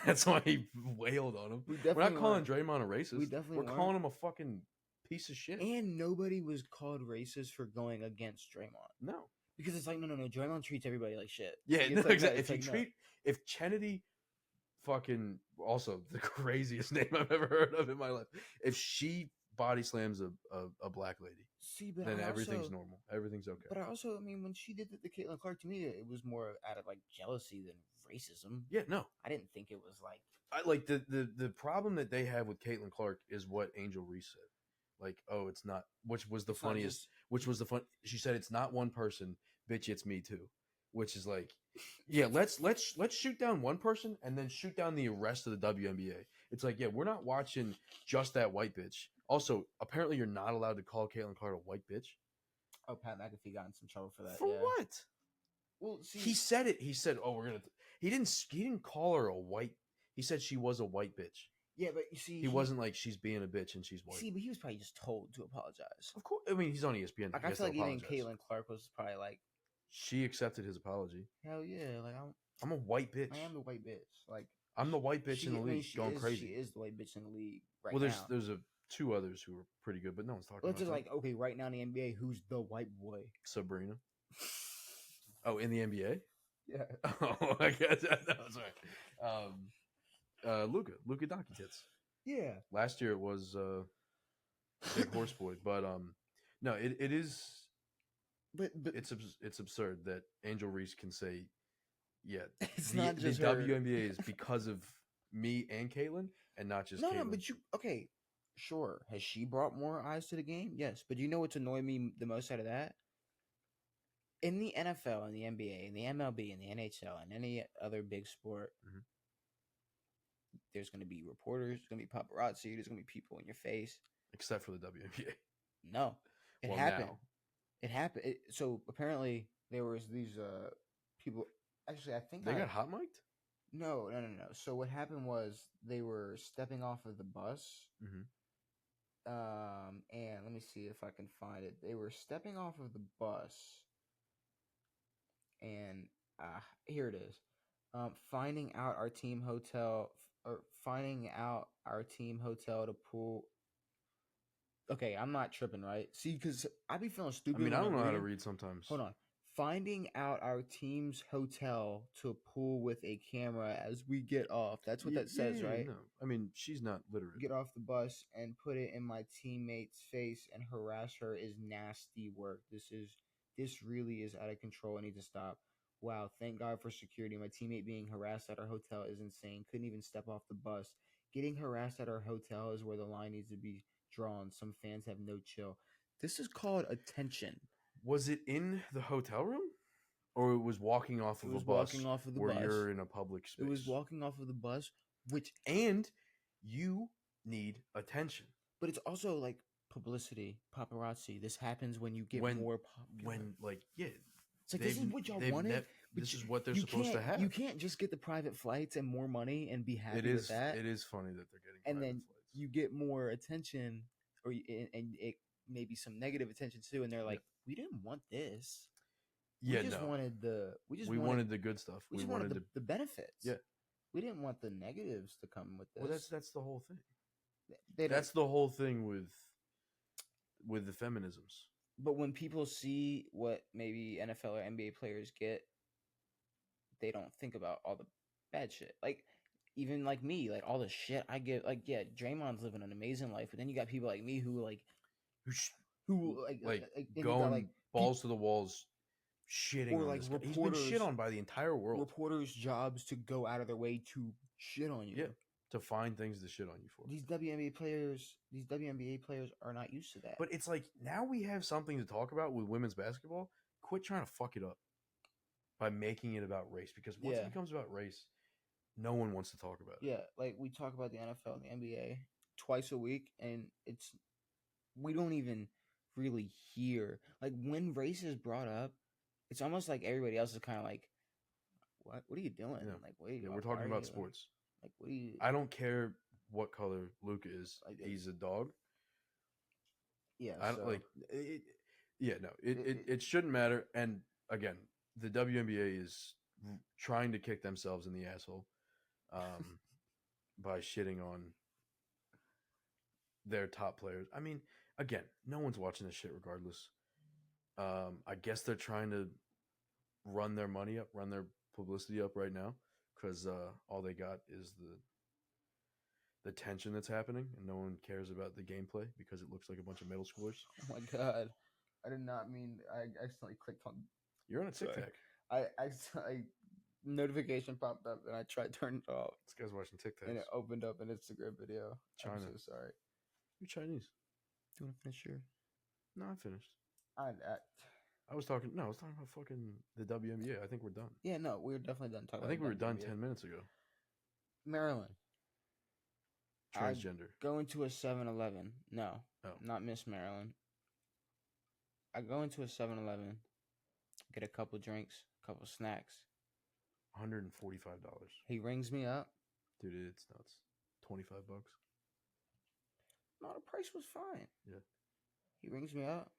That's why he wailed on him. We We're not definitely calling weren't. Draymond a racist. We definitely We're weren't. calling him a fucking piece of shit. And nobody was called racist for going against Draymond. No. Because it's like, no. Draymond treats everybody like shit. Yeah, Like, no, it's like, exactly. it's like, no. If Kennedy fucking, also the craziest name I've ever heard of in my life, if she body slams a black lady, See, but then I everything's also, normal. Everything's okay. but I also, I mean, when she did it to Caitlin Clark, to me, it was more out of like jealousy than racism. Yeah, no. I didn't think it was like, I like the problem that they have with Caitlin Clark is what Angel Reese said. Like, oh, it's not, which was the it's not funniest, just- which was the fun. She said it's not one person, bitch, it's me too. Which is like, yeah, let's shoot down one person and then shoot down the rest of the WNBA. It's like, yeah, we're not watching just that white bitch. Also, apparently, you're not allowed to call Caitlin Clark a white bitch. oh, Pat McAfee got in some trouble for that. For yeah. what? Well, see, He said it. He said, "Oh, we're gonna." He didn't call her a white. He said she was a white bitch. yeah, but you see, He wasn't like she's being a bitch and she's white. See, but he was probably just told to apologize. Of course, I mean he's on ESPN. Like He I has feel to like even apologize. Caitlin Clark was probably like, She accepted his apology. hell yeah, like I'm a white bitch. I am the white bitch. Like I'm the white bitch in the I mean, league, going crazy. She is the white bitch in the league right Well, now. there's two others who are pretty good, but no one's talking Well, about it's just them. like, okay, right now in the NBA, who's the white boy? Sabrina. Oh, in the NBA? Yeah. Oh, I guess that was right. Luka Donkey Tits. Yeah. Last year it was Big Horse Boy, but no, it is. But It's absurd that Angel Reese can say, yeah, it's not just the her. WNBA is because of me and Caitlin, and not just no, Caitlin. but you okay? Sure, has she brought more eyes to the game? Yes, but you know what's annoyed me the most out of that? In the NFL, in the NBA, in the MLB, in the NHL, and any other big sport, Mhm. there's going to be reporters, there's going to be paparazzi, there's going to be people in your face. Except for the WNBA. No, it Well, happened. now. It happened. So apparently there was these people. Actually, I think They got hot mic'd? No. So what happened was they were stepping off of the bus. Mhm. And let me see if I can find it. They were stepping off of the bus, and here it is. Finding out our team hotel to pull. Okay, I'm not tripping, right? See, because I be feeling I stupid. mean, I when don't I'm know how to reading. read sometimes. Hold on. Finding out our team's hotel to pull with a camera as we get off. That's what that says, right? No, I mean she's not literate. Get off the bus and put it in my teammate's face and harass her is nasty work. This really is out of control. I need to stop. Wow, thank God for security. My teammate being harassed at our hotel is insane. Couldn't even step off the bus. Getting harassed at our hotel is where the line needs to be drawn. Some fans have no chill. This is called attention. Was it in the hotel room, or it was walking off of It was a bus? walking off of the where bus. You're in a public space. It was walking off of the bus, and you need attention. But it's also like publicity, paparazzi. This happens when you get more popular. When like yeah, it's like this is what y'all wanted. This is what they're supposed to have. You can't just get the private flights and more money and be happy with that. It is funny that they're getting. And then flights. you get more attention, and it maybe some negative attention too. And they're like, we didn't want this. Yeah, we just wanted we wanted the good stuff. We just wanted the benefits. Yeah, we didn't want the negatives to come with this. Well, that's the whole thing. That's the whole thing with the feminisms. But when people see what maybe NFL or NBA players get, they don't think about all the bad shit. Like even like me, like all the shit I get. Like yeah, Draymond's living an amazing life, but then you got people like me who going balls to the walls, shitting or on like this guy. reporters. He's been shit on by the entire world. Reporters' jobs to go out of their way to shit on you. Yeah, to find things to shit on you for. These WNBA players are not used to that. But it's like now we have something to talk about with women's basketball. Quit trying to fuck it up by making it about race, because once it becomes about race, no one wants to talk about it. Yeah, like we talk about the NFL and the NBA twice a week, and we don't even really hear like when race is brought up. It's almost like everybody else is kind of like, "What? What are you doing?" Yeah. Like, wait, we're talking about sports. Like, what do you? I don't care what color Luka is. He's a dog. Yeah, I don't like it. Yeah, no, it shouldn't matter. And again, the WNBA is trying to kick themselves in the asshole by shitting on their top players. I mean, again, no one's watching this shit regardless. I guess they're trying to run their money up, run their publicity up right now, because all they got is the tension that's happening, and no one cares about the gameplay because it looks like a bunch of middle schoolers. Oh my god, I did not mean. I accidentally clicked on. You're on a Sorry. TikTok. I notification popped up and I tried turning it off. This guy's watching TikToks. And it opened up an Instagram video. China. I'm so sorry. You're Chinese. Do you want to finish your? No, I'm finished. I was talking about fucking the WNBA. I think we're done. Yeah, no, we were definitely done talking. I think we were done WNBA. 10 minutes ago. Maryland. Transgender. I go into a 7-Eleven. No, Oh. Not Miss Maryland. I go into a 7-Eleven, get a couple drinks, a couple snacks. $145. He rings me up. Dude, it's nuts. $25. No, the price was fine. Yeah. He rings me up.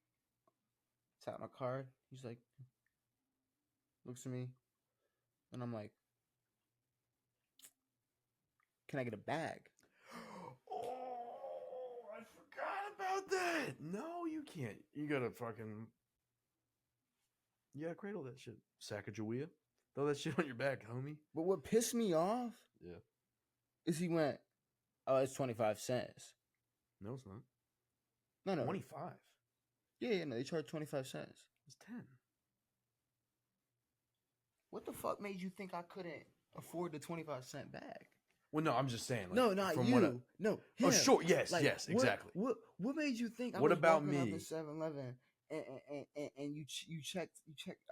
Tap my card. He's like, looks at me, and I'm like, "Can I get a bag?" Oh, I forgot about that. No, you can't. You gotta cradle that shit. Sacagawea. Throw that shit on your back, homie. But what pissed me off, Yeah. is he went, "Oh, it's 25 cents." No, it's not. No. 25. Yeah, no, they charge 25 cents. It's 10. What the fuck made you think I couldn't afford the 25-cent bag? Well, no, I'm just saying. Like, No, not from you. What I, no. oh, Him. sure. Yes, Like, yes, exactly. What made you think? What about walking up me? in 7-Eleven and you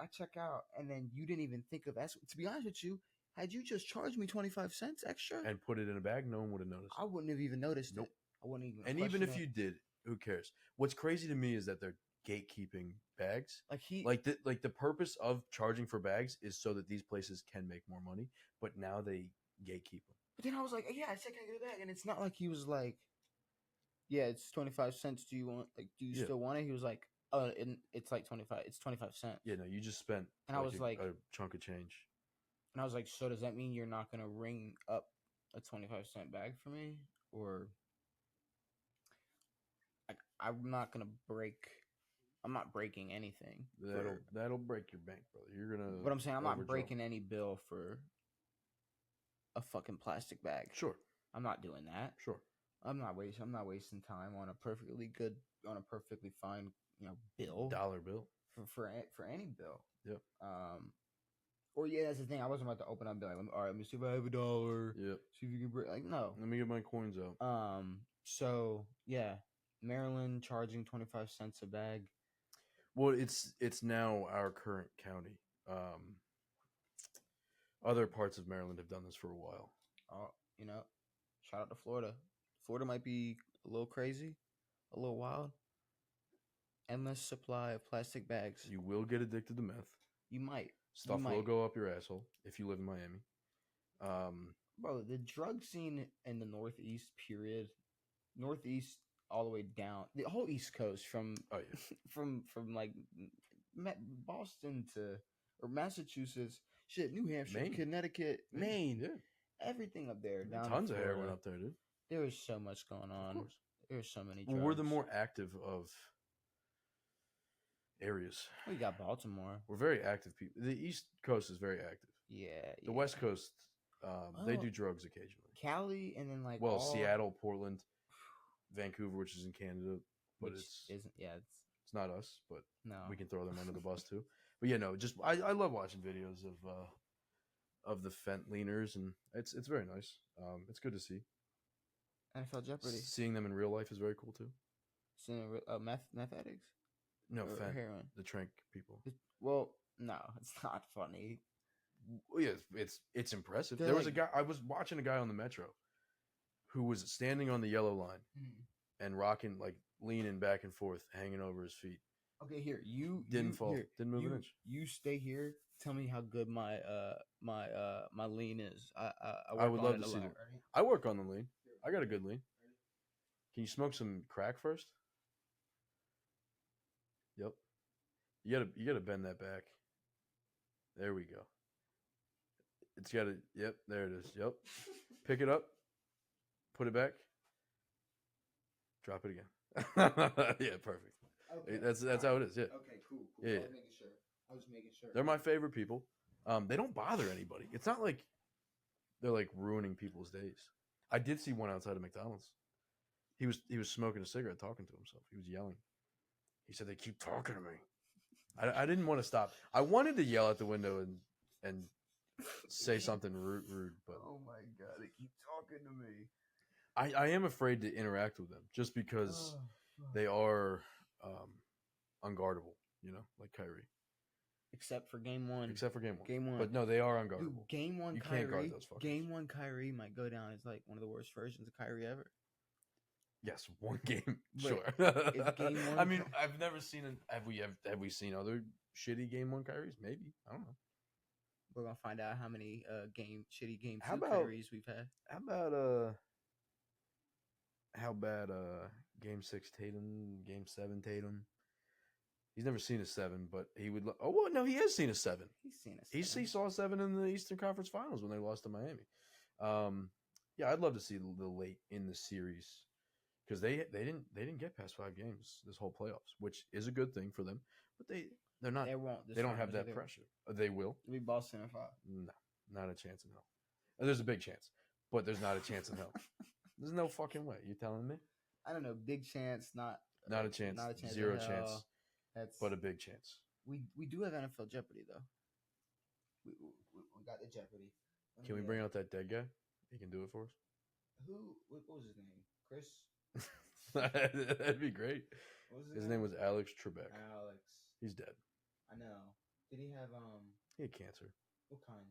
I check out, and then you didn't even think of that. To be honest with you, had you just charged me 25 cents extra And put it in a bag, no one would have noticed. I wouldn't have even noticed Nope. it. I wouldn't even. And even if you did, who cares? What's crazy to me is that they're gatekeeping bags. Like the purpose of charging for bags is so that these places can make more money, but now they gatekeep them. But then I was like, yeah, I said, can I get a bag? And it's not like he was like, yeah, it's 25 cents. Do you still want it? He was like, it's like 25. It's 25 cents. Yeah, no, you just spent. And I was like, a chunk of change. And I was like, so does that mean you're not gonna ring up a 25-cent bag for me, or I'm not gonna break? I'm not breaking anything. That'll break your bank, brother. You're gonna. But I'm saying I'm not overdraw. breaking any bill for a fucking plastic bag. Sure. I'm not doing that. Sure. I'm not wasting time on a perfectly fine, bill. Dollar bill. For any bill. Yep. Or yeah, that's the thing. I wasn't about to open up and be like, all right, let me see if I have $1. Yep. See if you can break. Like, no. Let me get my coins out. So yeah, Maryland charging 25 cents a bag. Well, it's now our current county. Other parts of Maryland have done this for a while. Shout out to Florida. Florida might be a little crazy, a little wild. Endless supply of plastic bags. You will get addicted to meth. You might. Stuff will go up your asshole if you live in Miami. Bro, the drug scene in the Northeast, period. Northeast all the way down. The whole East Coast from from like Boston or Massachusetts, New Hampshire, Maine. Connecticut, Maine. Yeah. Everything up there. Down Tons of heroin up there, dude. There was so much going on. Of course. There's so many drugs. Well, we're the more active of areas. We got Baltimore. We're very active people. The East Coast is very active. Yeah. The West Coast, they do drugs occasionally. Cali, and then Seattle, Portland, Vancouver, which is in Canada, but it's not us. But no, we can throw them under the bus too. But yeah, no, just I love watching videos of the fent leaners, and it's very nice. It's good to see. NFL Jeopardy. Seeing them in real life is very cool too. Seeing meth addicts. No, or fent, heroin. the trank people. Well, no, it's not funny. Well, yeah, it's impressive. They're There was a guy. I was watching a guy on the metro who was standing on the yellow line and rocking, like leaning back and forth, hanging over his feet. Okay, here you didn't fall, didn't move an inch. You stay here. Tell me how good my lean is. I would love to see that. I work on the lean. I got a good lean. Can you smoke some crack first? Yep. You gotta bend that back. There we go. It's got to. Yep, there it is. Yep. Pick it up. Put it back. Drop it again. Yeah, perfect. Okay. That's how it is. Yeah. Okay, cool. Yeah. I was making sure. They're my favorite people. They don't bother anybody. It's not like they're like ruining people's days. I did see one outside of McDonald's. He was smoking a cigarette, talking to himself. He was yelling. He said, "They keep talking to me." I didn't want to stop. I wanted to yell at the window and say something rude, but Oh my god, they keep talking to me. I am afraid to interact with them just because they are unguardable. Like Kyrie. Except for game one. Except for game one. Game one. But no, they are unguardable. Dude, game one You Kyrie. can't guard those fuckers. Game one Kyrie might go down as like one of the worst versions of Kyrie ever. Yes, one game. But Sure. if game one I mean, I've never seen have we seen other shitty game one Kyries? Maybe. I don't know. We're gonna find out how many shitty game How two about- Kyries we've had. How bad game 6 Tatum, game 7 Tatum? He's never seen a 7, but he would no, he has seen a 7. He's seen us. He saw a 7 in the Eastern Conference Finals when they lost to Miami. Yeah, I'd love to see the late in the series because they didn't get past 5 games this whole playoffs, which is a good thing for them. But they're not. They don't have that pressure. They will. It'll be Boston in 5. No, not a chance in hell. There's a big chance, but there's not a chance in hell. There's no fucking way. You telling me? I don't know. Big chance, not Not a chance. Not a chance. Zero in hell. chance. That's But a big chance. we do have NFL Jeopardy though. We got the Jeopardy. Can we bring out that dead guy? He can do it for us. What was his name? Chris. That'd be great. What was His name was Alex Trebek. Alex. He's dead. I know. Did he have He had cancer. what kind?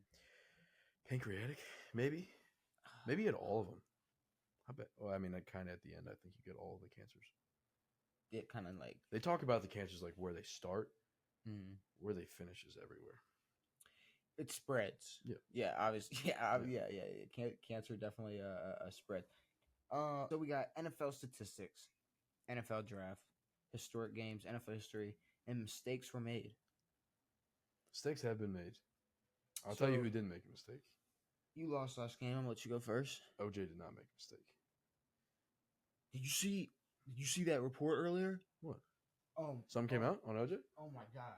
Pancreatic, maybe. Maybe he had all of them. I bet. Well, I mean, kind of at the end, I think you get all of the cancers. It kind of like They talk about the cancers like where they start, mm, where they finish is everywhere. it spreads. Yeah. Yeah. Obviously. Yeah. Cancer definitely a spread. So we got NFL statistics, NFL draft, historic games, NFL history, and mistakes were made. Mistakes have been made. I'll tell you who didn't make a mistake. You lost last game. I'm gonna let you go first. OJ did not make a mistake. Did you see that report earlier? What? Something came out on OJ? Oh my god.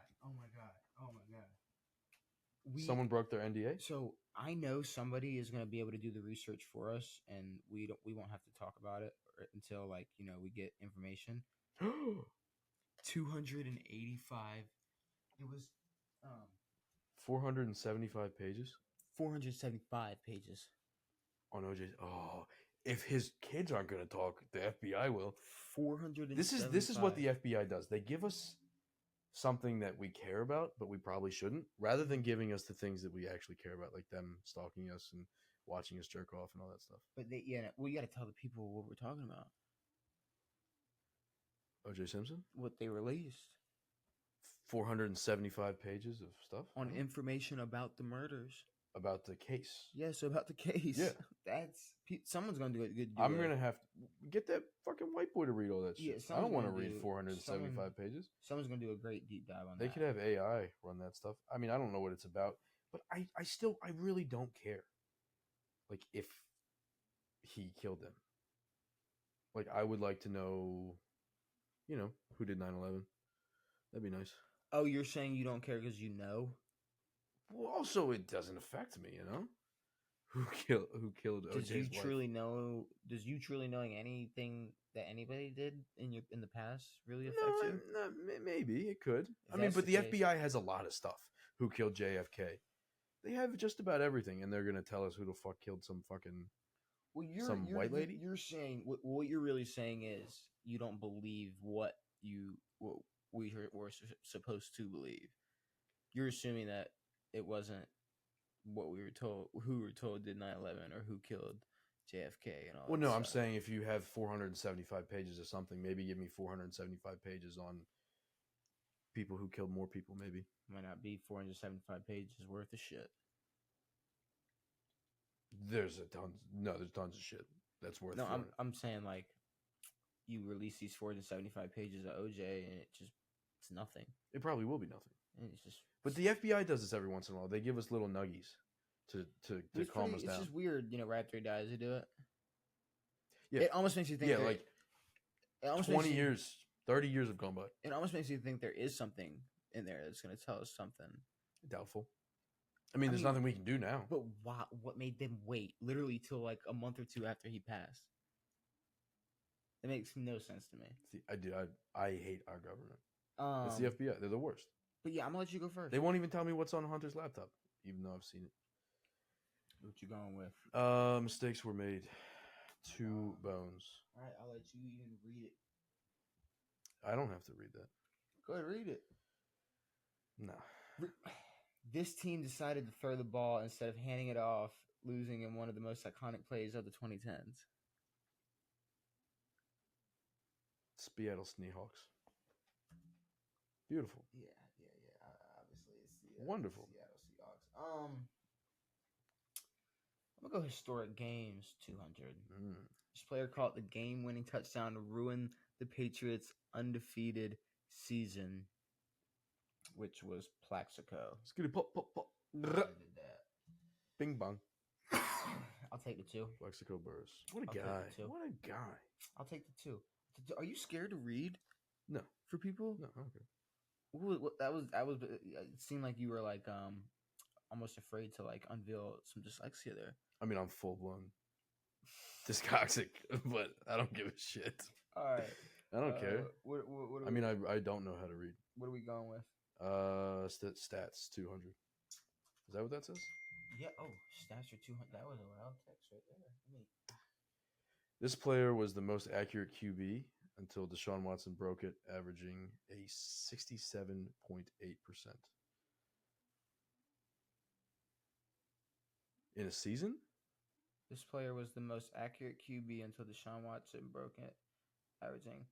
Someone broke their NDA? So I know somebody is gonna be able to do the research for us, and we won't have to talk about it until we get information. 285. It was 475 pages 475 pages. on OJ. Oh, if his kids aren't going to talk, the FBI will. 400. This is what the FBI does. They give us something that we care about, but we probably shouldn't, rather than giving us the things that we actually care about, like them stalking us and watching us jerk off and all that stuff. But you got to tell the people what we're talking about. OJ Simpson? What they released 475 pages of stuff on information about the murders. about the case. Yes, about the case. Yeah. That's someone's gonna do a good. I'm gonna have to get that fucking white boy to read all that shit. Yeah, I don't want to someone's read gonna 475 pages. Someone's gonna do a great deep dive on They that. could have AI run that stuff. I mean, I don't know what it's about, but I really don't care. Like, if he killed them. Like, I would like to know, who did 9/11. That'd be nice. Oh, you're saying you don't care because you know? Well, also, it doesn't affect me, Who killed Does OJ's you wife? truly know? Does you truly knowing anything that anybody did in the past really affect you? No, maybe it could. If I mean, that's but the the case- FBI has a lot of stuff. Who killed JFK? They have just about everything, and they're gonna tell us who the fuck killed some fucking. Well, Some white lady? You're saying what you're really saying is you don't believe what we're supposed to believe. You're assuming that it wasn't what we were told, who we were told did 9/11 or who killed JFK and all. Well, that no, I'm stuff. saying if you have 475 pages of something, maybe give me 475 pages on people who killed more people. Maybe Might not be 475 pages worth of shit. there's tons of shit that's worth. No, 400. I'm saying like you release these 475 pages of OJ and it's nothing. It probably will be nothing. And it's just But the FBI does this every once in a while. They give us little nuggies. to calm us It's down. just weird, right after he dies, they do it. Yeah. It almost makes you think. Yeah, like it almost 20 makes you, years, 30 years have gone by. It almost makes you think there is something in there that's going to tell us something. Doubtful. I mean, there's nothing we can do now. But why? What made them wait literally till like a month or two after he passed? It makes no sense to me. See, I hate our government. It's the FBI. They're the worst. But yeah, I'm gonna let you go first. They won't even tell me what's on Hunter's laptop, even though I've seen it. What you going with? Mistakes were made. 2 bones. All right, I'll let you even read it. I don't have to read that. Go ahead, read it. No. This team decided to throw the ball instead of handing it off, losing in one of the most iconic plays of the 2010s. Seattle Seahawks. Beautiful. Yeah. Obviously, it's the wonderful Seattle Seahawks. I'm gonna go historic games 200. This player caught the game-winning touchdown to ruin the Patriots' undefeated season, which was Plaxico. Skitty pop pop pop. I did that. Bing bong. I'll take the 2. Plaxico Burress. What a I'll guy. take the 2. What a guy. I'll take the 2. Are you scared to read? No. For people? No. Okay. That was. It seemed like you were like almost afraid to like unveil some dyslexia there. I mean, I'm full blown dyslexic, but I don't give a shit. All right. I don't care. What I mean, I don't know how to read. What are we going with? Stats 200. Is that what that says? Yeah. Oh, stats are 200. That was a loud text right there. This player was the most accurate QB until Deshaun Watson broke it, averaging a 67.8%. In a season? This player was the most accurate QB until Deshaun Watson broke it, averaging.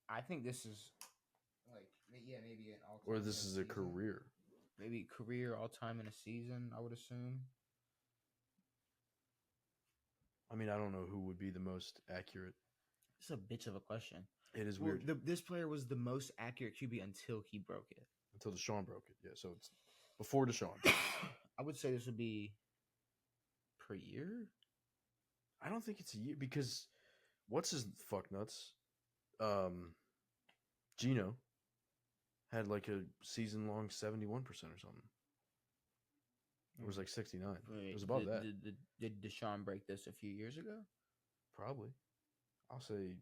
I think this is like, yeah, maybe an all-time. Or this is a career. Maybe career all-time in a season, I would assume. I mean, I don't know who would be the most accurate. It's a bitch of a question. It is weird. This player was the most accurate QB until he broke it. Until Deshaun broke it, yeah. So it's before Deshaun. I would say this would be per year. I don't think it's a year because what's his fuck nuts? Gino had like a season long 71% or something. It was like 69. It was above that. Did Deshaun break this a few years ago? Probably. I'll say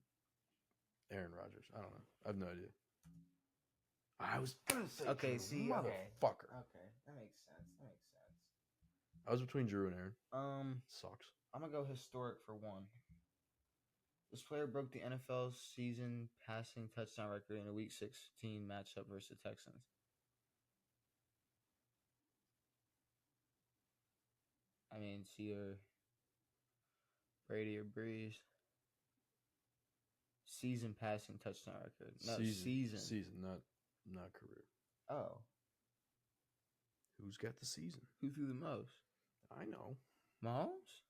Aaron Rodgers. I don't know. I have no idea. I was gonna say motherfucker. Okay, that makes sense. I was between Drew and Aaron. Sucks. I'm gonna go historic for 1. This player broke the NFL season passing touchdown record in a Week 16 matchup versus the Texans. I mean, it's either Brady or Breeze. Season passing touchdown record. No, season. Season, not career. Oh. Who's got the season? Who threw the most? I know. Mahomes?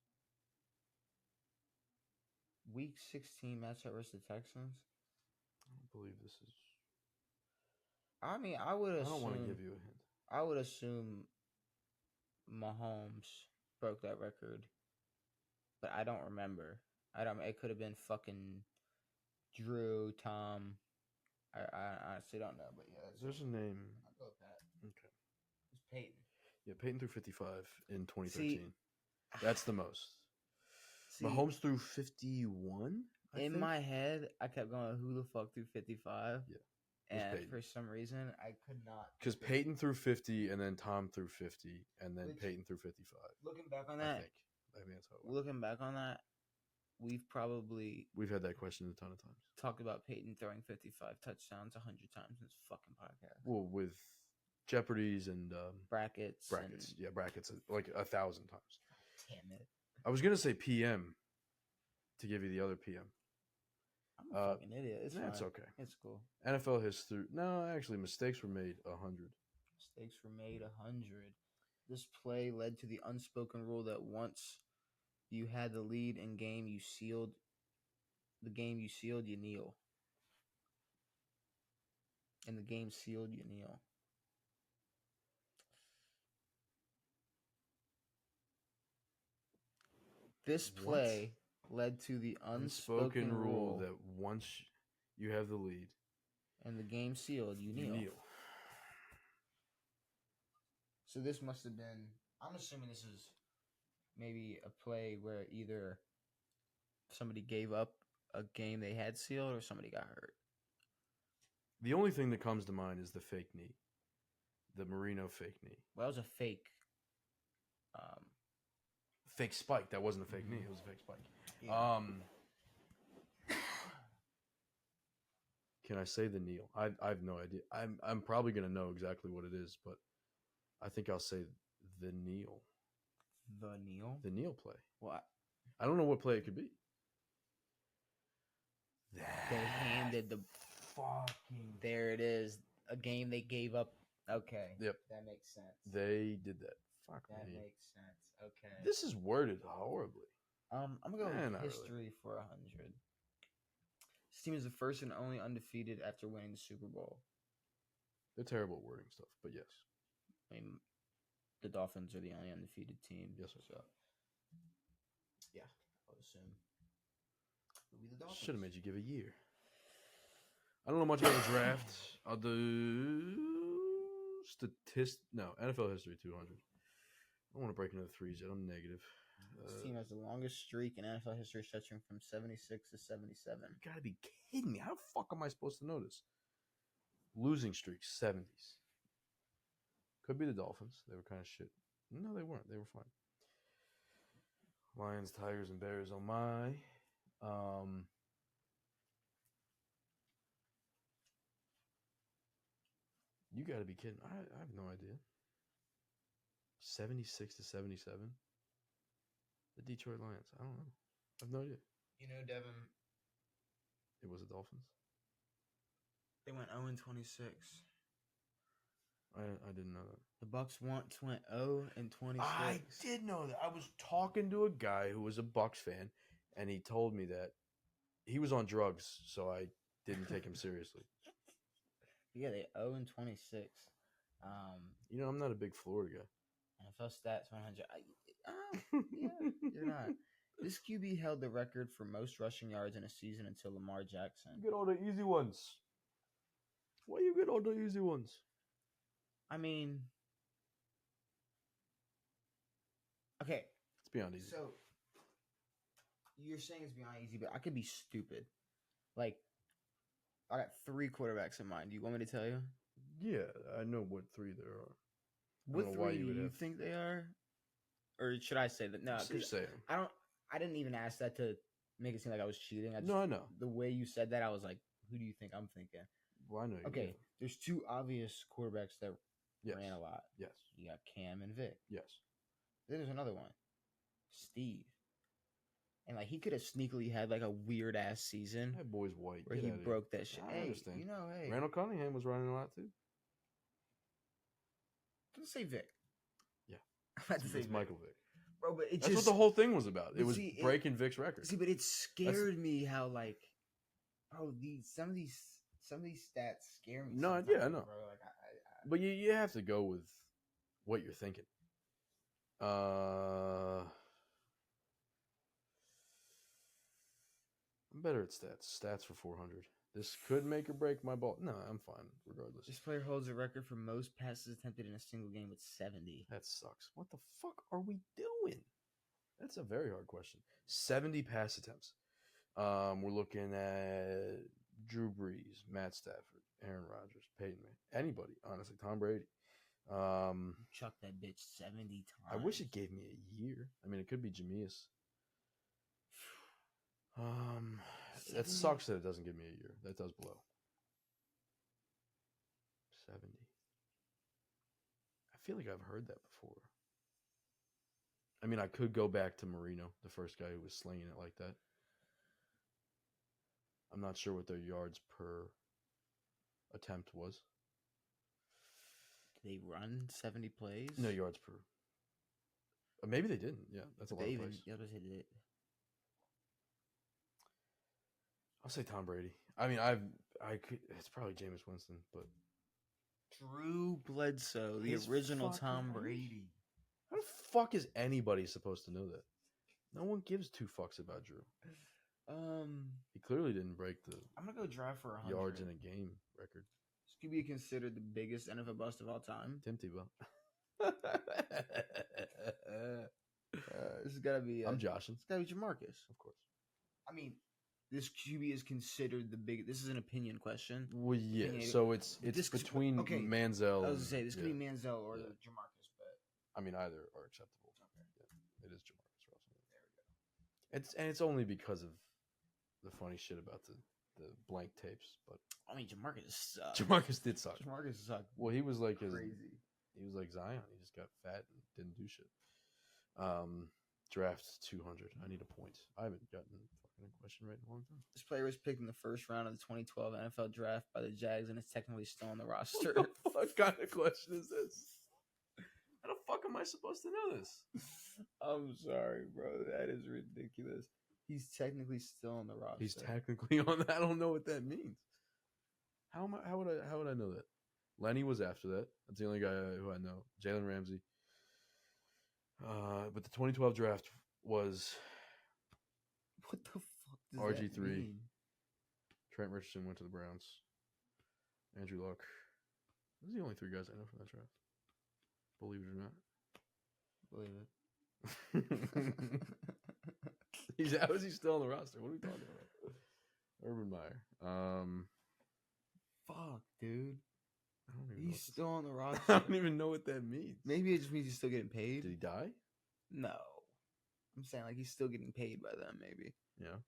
Week 16 matchup versus the Texans? I don't believe this is... I mean, I would assume... I don't want to give you a hint. I would assume Mahomes broke that record. But I don't remember. It could have been fucking Drew, Tom. I honestly don't know, but yeah. There's a name. I'll go with that. Okay. It's Peyton. Yeah, Peyton threw 55 in 2013. See, that's the most. Mahomes threw 51? In my head, I kept going, who the fuck threw 55? Yeah. And Peyton. for some reason, I could not. Because Peyton threw 50, and then Tom threw 50, and then Peyton threw 55. Looking back on that, I think that's how it went. Looking back on that, we've had that question a ton of times. Talked about Peyton throwing 55 touchdowns 100 times in this fucking podcast. Well, with Jeopardies and brackets. Brackets like 1,000 times. Damn it! I was gonna say PM to give you the other PM. I'm a fucking idiot. It's okay. It's cool. NFL history. No, actually, mistakes were made 100. Mistakes were made 100. This play led to the unspoken rule that once you had the lead in game you sealed, you kneel. And the game sealed, you kneel. This What? play led to the unspoken rule that once you have the lead, and the game sealed, you kneel. So this must have been. I'm assuming this is maybe a play where either somebody gave up a game they had sealed or somebody got hurt. The only thing that comes to mind is the fake knee, the Marino fake knee. Well, that was a fake. Fake spike. That wasn't a fake knee. It was a fake spike. Yeah. Can I say the kneel? I have no idea. I'm probably gonna know exactly what it is, but I think I'll say the kneel. The kneel. The kneel play. What? I don't know what play it could be. They handed the fucking. There it is. A game they gave up. Okay. Yep. That makes sense. They did that. Fuck That me. makes sense. Okay. This is worded horribly. I'm gonna go with not history really. for 100. This team is the first and only undefeated after winning the Super Bowl. They're terrible at wording stuff, but yes. I mean, the Dolphins are the only undefeated team. Yes, sir. So, yeah, I would assume it'll be the Dolphins. Should have made you give a year. I don't know much about the draft. I'll do NFL history 200. I don't want to break into the threes yet. I'm negative. This team has the longest streak in NFL history, stretching from 76 to 77. You gotta be kidding me. How the fuck am I supposed to know this? Losing streak, 70s. Could be the Dolphins. They were kind of shit. No, they weren't. They were fine. Lions, Tigers, and Bears. Oh my. You gotta be kidding. I have no idea. 76 to 77. The Detroit Lions. I don't know. I have no idea. You know, Devin, It was the Dolphins. they went 0-26. I didn't know that. The Bucks once went 0-26. I did know that. I was talking to a guy who was a Bucks fan, and he told me that he was on drugs, so I didn't take him seriously. Yeah, they 0-26. You know, I'm not a big Florida guy. NFL stats 100. Yeah, you're not. This QB held the record for most rushing yards in a season until Lamar Jackson. You get all the easy ones. Why you get all the easy ones? I mean, okay. It's beyond easy. So, you're saying it's beyond easy, but I could be stupid. Like, I got 3 quarterbacks in mind. Do you want me to tell you? Yeah, I know what 3 there are. What 3 do you think they are? Or should I say that? No, Just say them. I didn't even ask that to make it seem like I was cheating. No, I know. The way you said that, I was like, who do you think I'm thinking? Well, I know. Okay, there's 2 obvious quarterbacks that Yes. ran a lot. Yes. You got Cam and Vic. Yes. Then there's another one, Steve. And like he could have sneakily had like a weird ass season That boy's white. where Get he outta here. broke that shit. I Hey, understand. you know, hey, Randall Cunningham was running a lot too. let's say Vic. Yeah. I'm about to say It's Vic. Michael Vick. Bro, but That's what the whole thing was about. It But was see, breaking Vic's record. See, but it scared me how like, bro, some of these stats scare me. No, sometimes, yeah, I know. Bro. Like, But you have to go with what you're thinking. I'm better at stats. Stats for 400. This could make or break my ball. No, I'm fine regardless. this player holds a record for most passes attempted in a single game with 70. That sucks. What the fuck are we doing? That's a very hard question. 70 pass attempts. We're looking at Drew Brees, Matt Stafford, Aaron Rodgers, Peyton Manning, anybody, honestly, Tom Brady. Chuck that bitch 70 times. I wish it gave me a year. I mean, it could be Jameis. That sucks that it doesn't give me a year. That does blow. 70. I feel like I've heard that before. I mean, I could go back to Marino, the first guy who was slinging it like that. I'm not sure what their yards per attempt was. Did they run 70 plays? No yards per. Maybe they didn't. Yeah, that's a lot of plays. Yeah, they did. I'll say Tom Brady. I mean, it's probably Jameis Winston, but Drew Bledsoe, the His original fucking Tom age. Brady. How the fuck is anybody supposed to know that? No one gives two fucks about Drew. Um, He clearly didn't break the I'm gonna go drive for 100. yards in a game record. This could be considered the biggest NFL bust of all time. Tim Tebow. This has got to be. I'm joshing. It's got to be Jamarcus. Of course. I mean, this QB is considered the big. This is an opinion question. Well, yeah. So it's between Manziel. I was gonna say this could be Manziel or Jamarcus, but I mean either are acceptable. Okay. Yeah, it is Jamarcus Russell. There we go. It's only because of the funny shit about the blank tapes, but I mean Jamarcus sucked. Jamarcus did suck. Jamarcus sucked. Well, he was like crazy. He was like Zion. He just got fat and didn't do shit. Draft 200. I need a point. I haven't gotten fucking a question right in a long time. This player was picked in the first round of the 2012 NFL draft by the Jags and is technically still on the roster. What kind of question is this? How the fuck am I supposed to know this? I'm sorry, bro. That is ridiculous. He's technically still on the roster. He's technically on. I don't know what that means. How would I know that? Lenny was after that. That's the only guy who I know. Jalen Ramsey. But the 2012 draft was what the fuck does RG3. that mean? Trent Richardson went to the Browns. Andrew Luck. Those are the only three guys I know from that draft. Believe it or not. Believe it. How is he still on the roster? What are we talking about? Urban Meyer. Fuck, dude. I don't even He's still on the roster. I don't even know what that means. Maybe it just means he's still getting paid. Did he die? No. I'm saying like he's still getting paid by them, maybe. Yeah.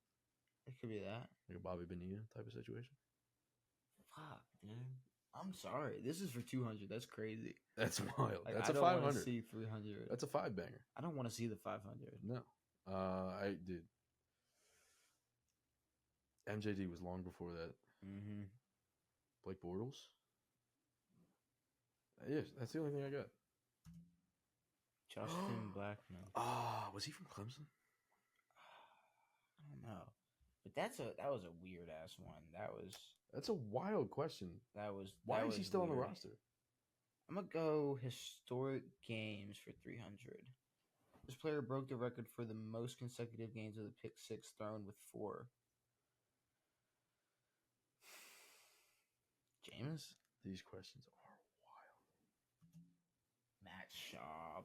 It could be that. Like a Bobby Bonilla type of situation. Fuck, dude. I'm sorry. This is for 200. That's crazy. That's wild. Like, That's I a don't 500. want to see 300. That's a 5-banger. I don't want to see the 500. No. I did. MJD was long before that. Mm-hmm. Blake Bortles? Yes, that's the only thing I got. Justin Blackman. Was he from Clemson? I don't know. But that was a weird ass one. That's a wild question. Why is he still on the roster? I'm gonna go historic games for 300. This player broke the record for the most consecutive games of the pick six thrown with 4. James? These questions are wild. Matt Schaub.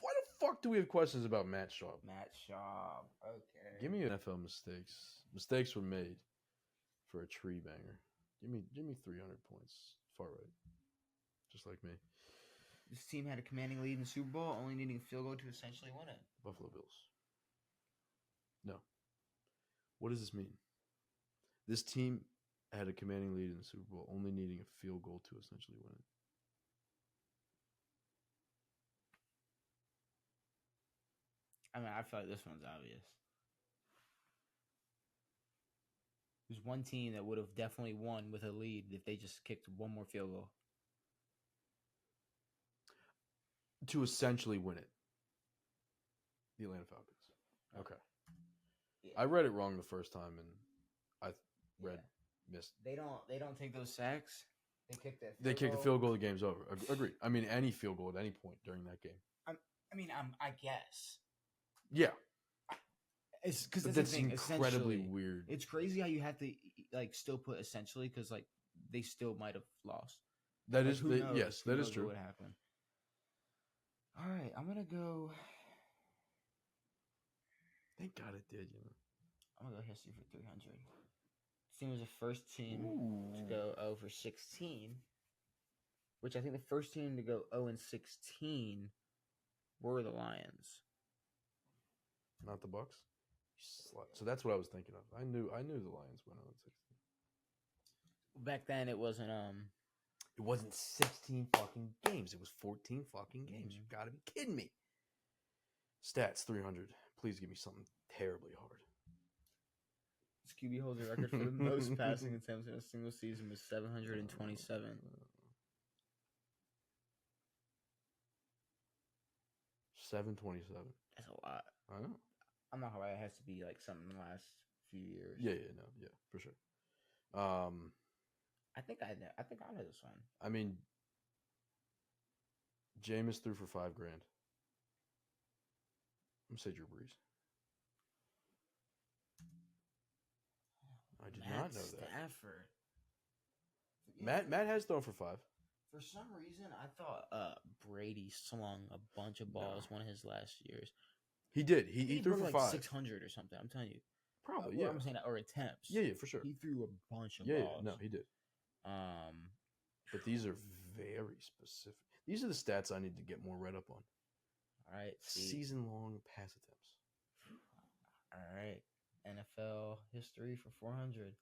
Why the fuck do we have questions about Matt Schaub? Matt Schaub. Okay. Give me NFL mistakes. Mistakes were made for a tree banger. Give me 300 points. Far right. Just like me. This team had a commanding lead in the Super Bowl, only needing a field goal to essentially win it. Buffalo Bills. No. What does this mean? This team had a commanding lead in the Super Bowl, only needing a field goal to essentially win it. I mean, I feel like this one's obvious. There's one team that would have definitely won with a lead if they just kicked one more field goal. To essentially win it. The Atlanta Falcons. Okay. Yeah. I read it wrong the first time, and I missed. They don't take those sacks. They kick that. They kick the field goal. The game's over. Agreed. I mean, any field goal at any point during that game. I guess. Yeah. It's because that's incredibly weird. It's crazy how you have to still put essentially because they still might have lost. That is yes, that is true. What happened? All right, I'm gonna go. Thank God it did. I'm gonna go history for 300. This team was the first team to go 0 for 16, which I think the first team to go 0 and 16 were the Lions. Not the Bucks. So that's what I was thinking of. I knew the Lions went 0 and 16. Back then, it wasn't. It wasn't 16 fucking games. It was 14 fucking games. You've got to be kidding me. Stats 300. Please give me something terribly hard. This QB holds a record for the most passing attempts in a single season with 727. 727. That's a lot. I know. I'm not gonna lie. It has to be something in the last few years. Yeah, for sure. I think I know this one. I mean, Jameis threw for $5,000. I'm gonna say Drew Brees. I did Matt not know that. Stafford. Matt has thrown for 5. For some reason, I thought Brady slung a bunch of balls one of his last years. He did. He threw for like 5. 600 or something. I'm telling you. Probably, Well, yeah. I'm saying that, or attempts. Yeah, for sure. He threw a bunch of balls. balls. Yeah, no, he did. But these are very specific. These are the stats I need to get more read up on. All right. Season-long pass attempts. All right. NFL history for 400.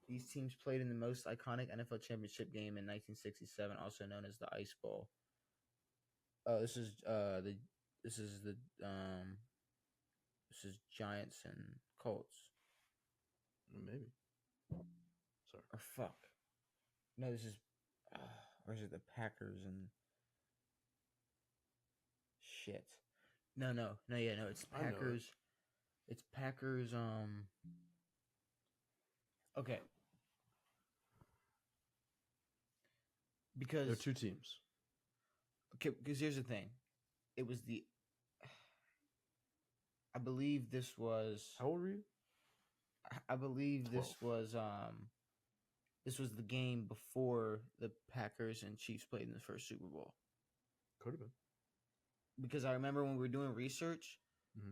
These teams played in the most iconic NFL championship game in 1967, also known as the Ice Bowl. This is Giants and Colts. Maybe. Sorry. Or fuck. No, this is or is it the Packers and shit? No, it's Packers. It's Packers okay. Because there are 2 teams. Okay, because here's the thing. It was I believe this was How old were you? I believe 12. this was the game before the Packers and Chiefs played in the first Super Bowl. Could have been. Because I remember when we were doing research, mm-hmm.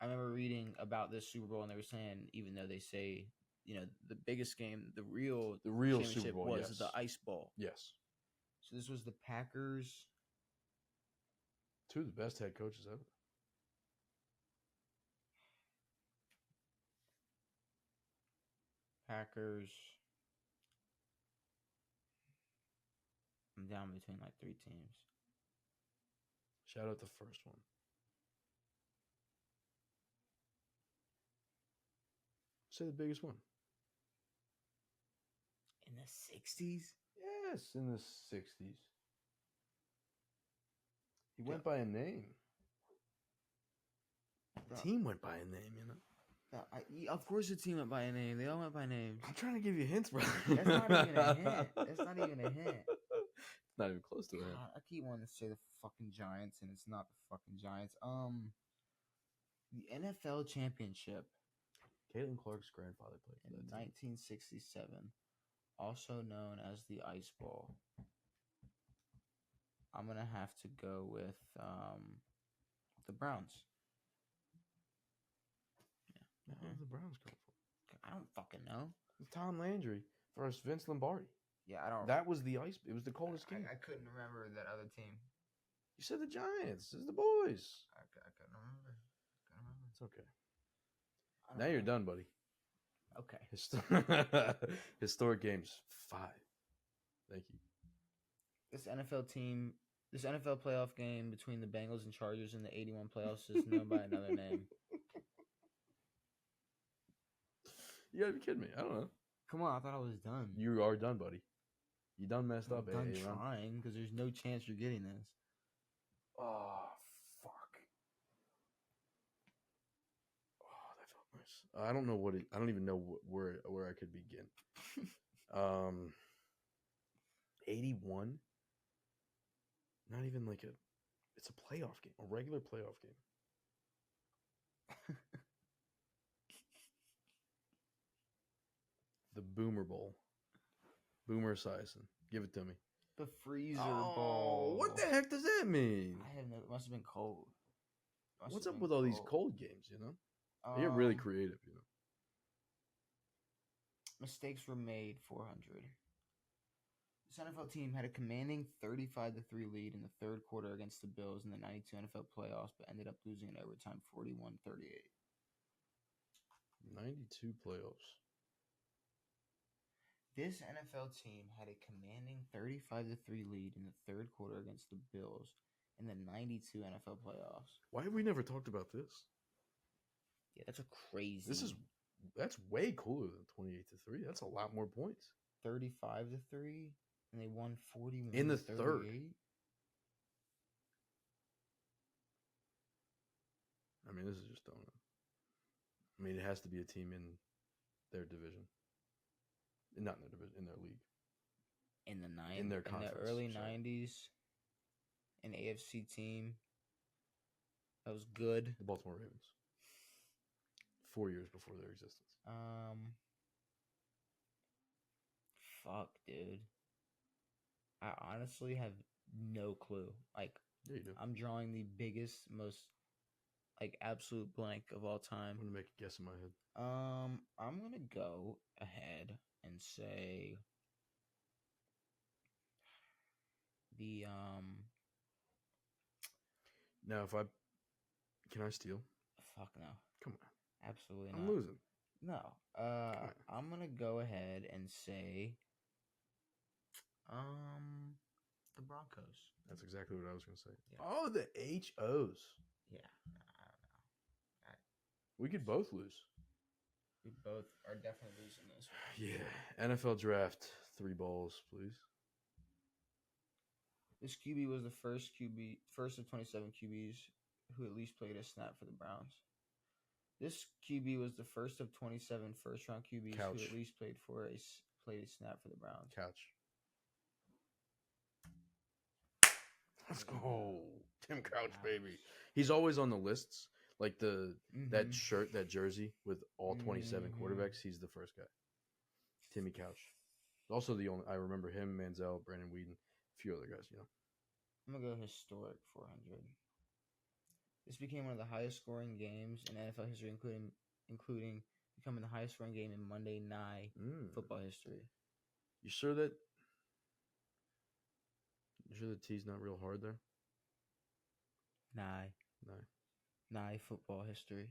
I remember reading about this Super Bowl, and they were saying, even though they say, the biggest game, the real Super Bowl was the Ice Bowl. Yes. So this was the Packers. 2 of the best head coaches ever. Packers. I'm down between like 3 teams. Shout out the first one. Say the biggest one. In the 60s? Yes, in the 60s. He went by a name. The team went by a name, Of course the team went by a name. They all went by names. I'm trying to give you hints, brother. That's not even a hint. That's not even a hint. It's not even close to a hint. I keep wanting to say the fucking Giants, and it's not the fucking Giants. The NFL championship. Caitlin Clark's grandfather played for in that team. 1967, also known as the Ice Bowl. I'm gonna have to go with the Browns. Yeah. Where did the Browns come from? I don't fucking know. Tom Landry versus Vince Lombardi. Yeah, I don't. That was the ice. It was the coldest game. I couldn't remember that other team. You said the Giants. It's the boys. I couldn't remember. It's okay. Now you're done, buddy. Okay. Historic games 5. Thank you. This NFL playoff game between the Bengals and Chargers in the 81 playoffs is known by another name. You gotta be kidding me. I don't know. Come on, I thought I was done. You are done, buddy. You done messed up, I'm done trying because there's no chance you're getting this. Oh, fuck. Oh, that felt nice. I don't know I don't even know where I could begin. 81? Not even like it's a playoff game, a regular playoff game. The Boomer Bowl. Boomer Esiason. Give it to me. The Freezer Bowl. What the heck does that mean? I have no. It must have been cold. What's up with all these cold games, You're really creative, Mistakes were made, 400. This NFL team had a commanding 35-3 lead in the third quarter against the Bills in the 92 NFL playoffs, but ended up losing in overtime 41-38. 92 playoffs. This NFL team had a commanding 35-3 lead in the third quarter against the Bills in the 92 NFL playoffs. Why have we never talked about this? Yeah, that's a crazy. That's way cooler than 28-3. That's a lot more points. 35-3, and they won 41 in the 38. third. I mean, this is just donut. I mean, it has to be a team in their division. Not in their division, in their league. In their conference. In the early 90s, an AFC team That was good. The Baltimore Ravens. 4 years before their existence. Fuck, dude. I honestly have no clue. Like, Yeah, you do. I'm drawing the biggest, most like absolute blank of all I'm time. gonna make a guess in my head. I'm gonna go ahead and say the Now, can I steal? fuck no, Come on, absolutely I'm not. losing. No, I'm gonna go ahead and say the Broncos. That's exactly what I was gonna say. Yeah. Oh, the HOs. Yeah, I don't know. We could both lose. We both are definitely losing this one. Yeah. NFL draft. 3 balls, please. This QB was the first of 27 QBs who at least played a snap for the Browns. This QB was the first of 27 first-round QBs Couch. who at least played a snap for the Browns. Couch. Let's go. Tim Couch, baby. He's always on the lists. Like that shirt, that jersey with all 27 quarterbacks, he's the first guy. Timmy Couch. Also the only I remember him, Manziel, Brandon Whedon, a few other guys, I'm gonna go historic 400. This became one of the highest scoring games in NFL history, including becoming the highest scoring game in Monday Night Football history. You sure the T's not real hard there? Night Football history.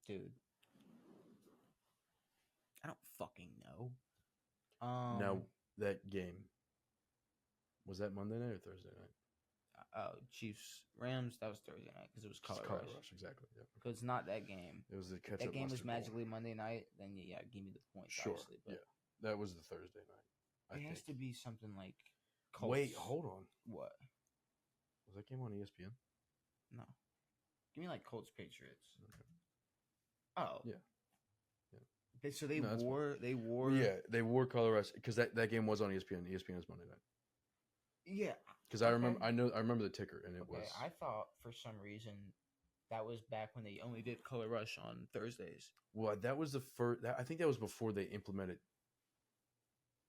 Dude, I don't fucking know. Now that game, was that Monday night or Thursday night? Chiefs Rams. That was Thursday night because it was Color Rush. Exactly. Yeah. Because it's not that game. It was the catch-up. That game was mustard ball. magically Monday night. Then yeah, give me the points. Sure. Obviously, but yeah, that was the Thursday night. it has to be something like. Colts. Wait, hold on. What? Was that game on ESPN? No. Give me like Colts Patriots. Okay. Oh. Yeah. So they wore. Yeah, they wore Color Rush because that game was on ESPN. ESPN is Monday night. Yeah. Because I remember the ticker and it was. I thought for some reason that was back when they only did Color Rush on Thursdays. Well, that was the first. I think that was before they implemented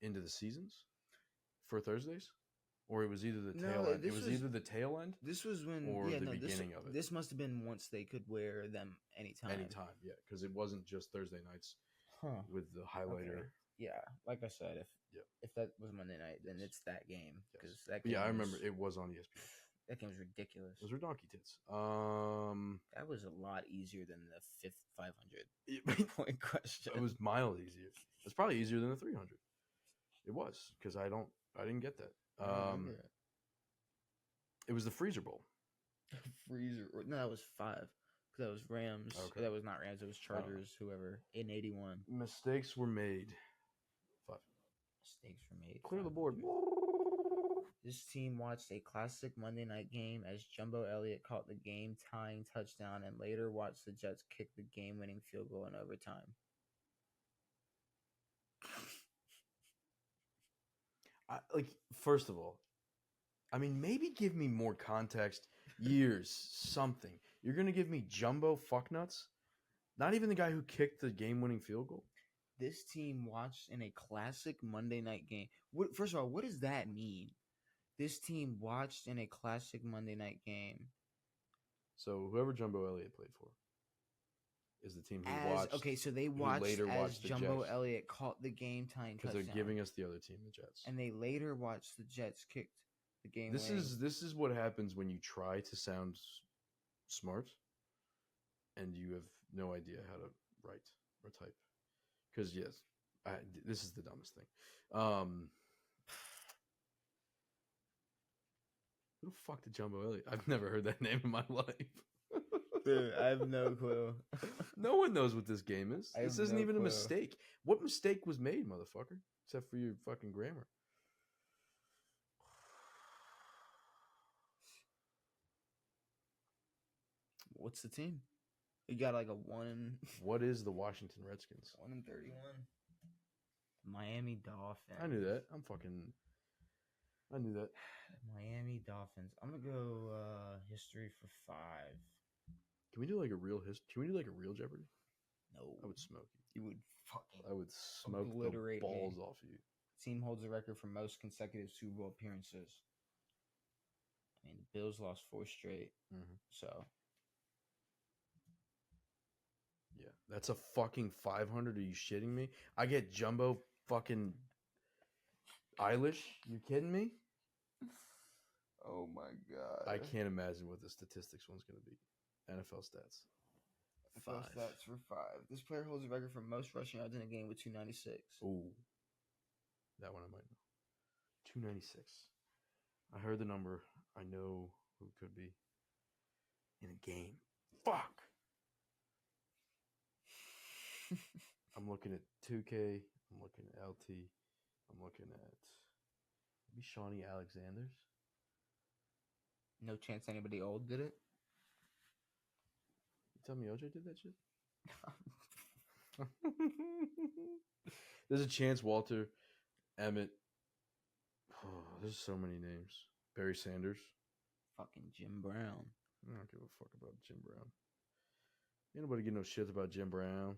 into the seasons for Thursdays, or it was either the tail end. It was either the tail end. This was when or the beginning of it. This must have been once they could wear them anytime. Anytime, yeah, because it wasn't just Thursday nights with the highlighter. Okay. Yeah, like I said, if that was Monday night, then it's that game because that game. Yeah, I remember it was on ESPN. That game was ridiculous. Those were donkey tits. That was a lot easier than the fifth 500 point question. It was miles easier. It's probably easier than the 300. It was because I didn't get that. It was the Freezer Bowl. No, that was 5. That was Rams. Okay. That was not Rams. It was Chargers. Whoever in 81. Mistakes were made. 5. Mistakes were made. Clear the board. This team watched a classic Monday night game as Jumbo Elliott caught the game-tying touchdown and later watched the Jets kick the game-winning field goal in overtime. First of all, I mean, maybe give me more context, years, something. You're going to give me Jumbo fucknuts? Not even the guy who kicked the game-winning field goal? This team watched in a classic Monday night game. First of all, what does that mean? This team watched in a classic Monday night game. So whoever Jumbo Elliott played for is the team who watched. Okay, so they watched as Jumbo Elliott caught the game-tying touchdown. Because they're giving us the other team, the Jets. And they later watched the Jets kick the game. This is what happens when you try to sound smart and you have no idea how to write or type. Because yes, this is the dumbest thing. Who the fuck did Jumbo Elliott? I've never heard that name in my life. Dude, I have no clue. No one knows what this game is. This isn't even a mistake. What mistake was made, motherfucker? Except for your fucking grammar. What's the team? You got like a 1. What is the Washington Redskins? 1-31. Miami Dolphins. I knew that. I knew that. Miami Dolphins. I'm gonna go history for 5. Can we do like a real Can we do like a real Jeopardy? No, I would smoke you. you would fucking. I would smoke the obliterate balls me. off you. Team holds the record for most consecutive Super Bowl appearances. I mean, the Bills lost 4 straight, so yeah, that's a fucking 500. Are you shitting me? I get jumbo fucking Eilish. You kidding me? oh my god! I can't imagine what the statistics one's gonna be. NFL stats. NFL stats for 5. This player holds the record for most rushing yards in a game with 296. Ooh, that one I might know. 296. I heard the number. I know who it could be in a game. Fuck. I'm looking at 2K. I'm looking at LT. I'm looking at maybe Shawnee Alexander's. No chance anybody old did it. You tell me OJ did that shit? There's a chance Walter, Emmett. Oh, there's so many names. Barry Sanders. Fucking Jim Brown. I don't give a fuck about Jim Brown. Ain't nobody give no shit about Jim Brown.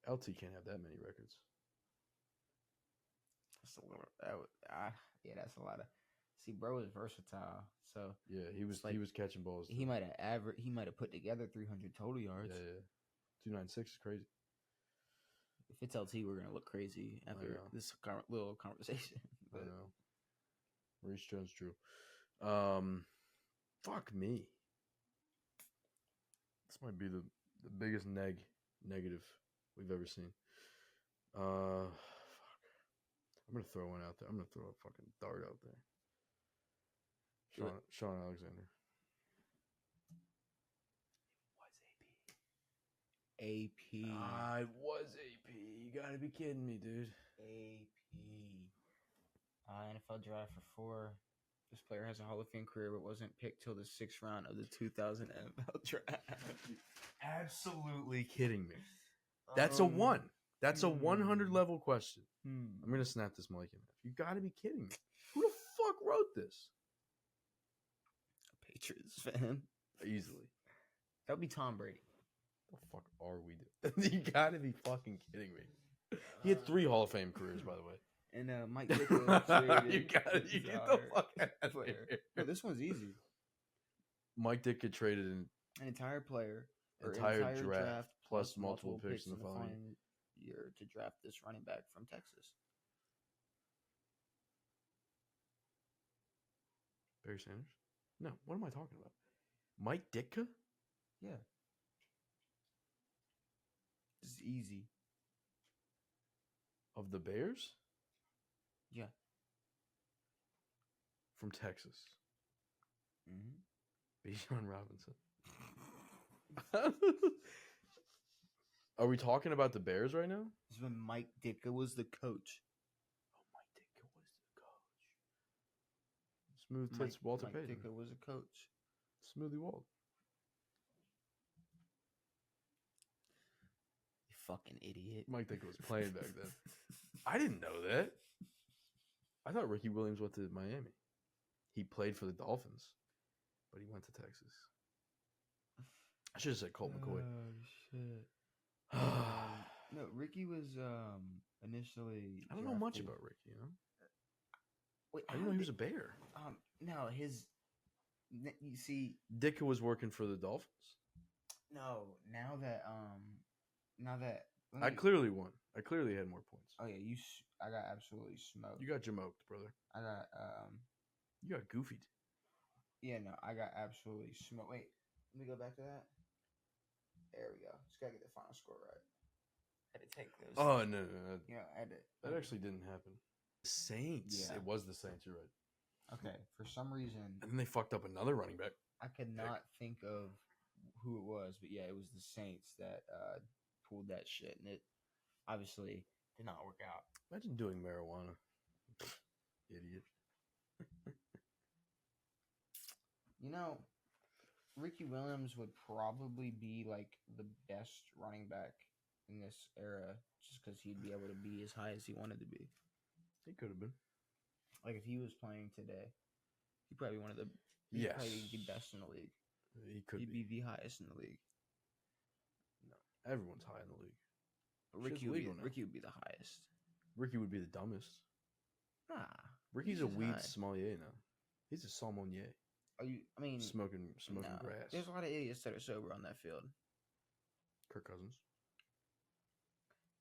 LT can't have that many records. That's a little. Yeah, that's a lot of. See, bro is versatile, so yeah, he was catching balls. He might have put together 300 total yards. Yeah. 296 is crazy. If it's LT, we're gonna look crazy after this little conversation. But, I know. Maurice Jones, Drew. Fuck me. This might be the biggest negative we've ever seen. Fuck. I'm gonna throw one out there. I'm gonna throw a fucking dart out there. Sean Alexander. AP. It was AP. You gotta be kidding me, dude. AP. NFL draft for 4. This player has a Hall of Fame career, but wasn't picked till the 6th round of the 2000 NFL draft. Absolutely kidding me. That's a 1. That's a 100 level question. I'm gonna snap this mic in half. You gotta be kidding me. Who the fuck wrote this? A Patriots fan. Easily. That would be Tom Brady. What the fuck are we doing? You gotta be fucking kidding me. He had 3 Hall of Fame careers, by the way. And Mike Ditka you get the fuck out of here. No, this one's easy. Mike Ditka traded an entire player, entire draft plus multiple picks in the following year to draft this running back from Texas. Barry Sanders? No, what am I talking about? Mike Ditka? Yeah. This is easy. Of the Bears? Yeah. From Texas. Mm-hmm. Bijan Robinson. Are we talking about the Bears right now? This is when Mike Ditka was the coach. Oh, Mike Ditka was the coach. Smooth tits, Walter Payton. Mike Ditka was a coach. Smoothie Walt. You fucking idiot. Mike Ditka was playing back then. I didn't know that. I thought Ricky Williams went to Miami. He played for the Dolphins, but he went to Texas. I should have said Colt McCoy. Oh, shit. No, Ricky was initially. I don't know much about Ricky, you know? Wait, I didn't know he was a Bear. No, you see, Ditka was working for the Dolphins. No, now that I clearly won. I clearly had more points. Oh yeah, I got absolutely smoked. You got jamoked, brother. I got You got goofied. Yeah, no, I got absolutely smoked. Wait, let me go back to that. There we go. Just gotta get the final score right. I had to take those. Oh no. Yeah, I had to. That actually didn't happen. The Saints. Yeah. It was the Saints. You're right. Okay, for some reason, And then they fucked up another running back. I could not think of who it was, but yeah, it was the Saints that pulled that shit, and it obviously did not work out. Imagine doing marijuana. Idiot. You know, Ricky Williams would probably be like the best running back in this era just because he'd be able to be as high as he wanted to be. He could have been. Like if he was playing today, he'd probably be one of the he'd Yes. probably be the best in the league. He could He'd be. be the highest in the league. No, everyone's high in the league. Ricky Shit's would, be, legal now. Ricky would be the highest. Ricky would be the dumbest. Nah. Ricky's he's a just weed high. sommelier now. He's a sommelier. Are you? I mean, Smoking nah. grass. There's a lot of idiots that are sober on that field. Kirk Cousins.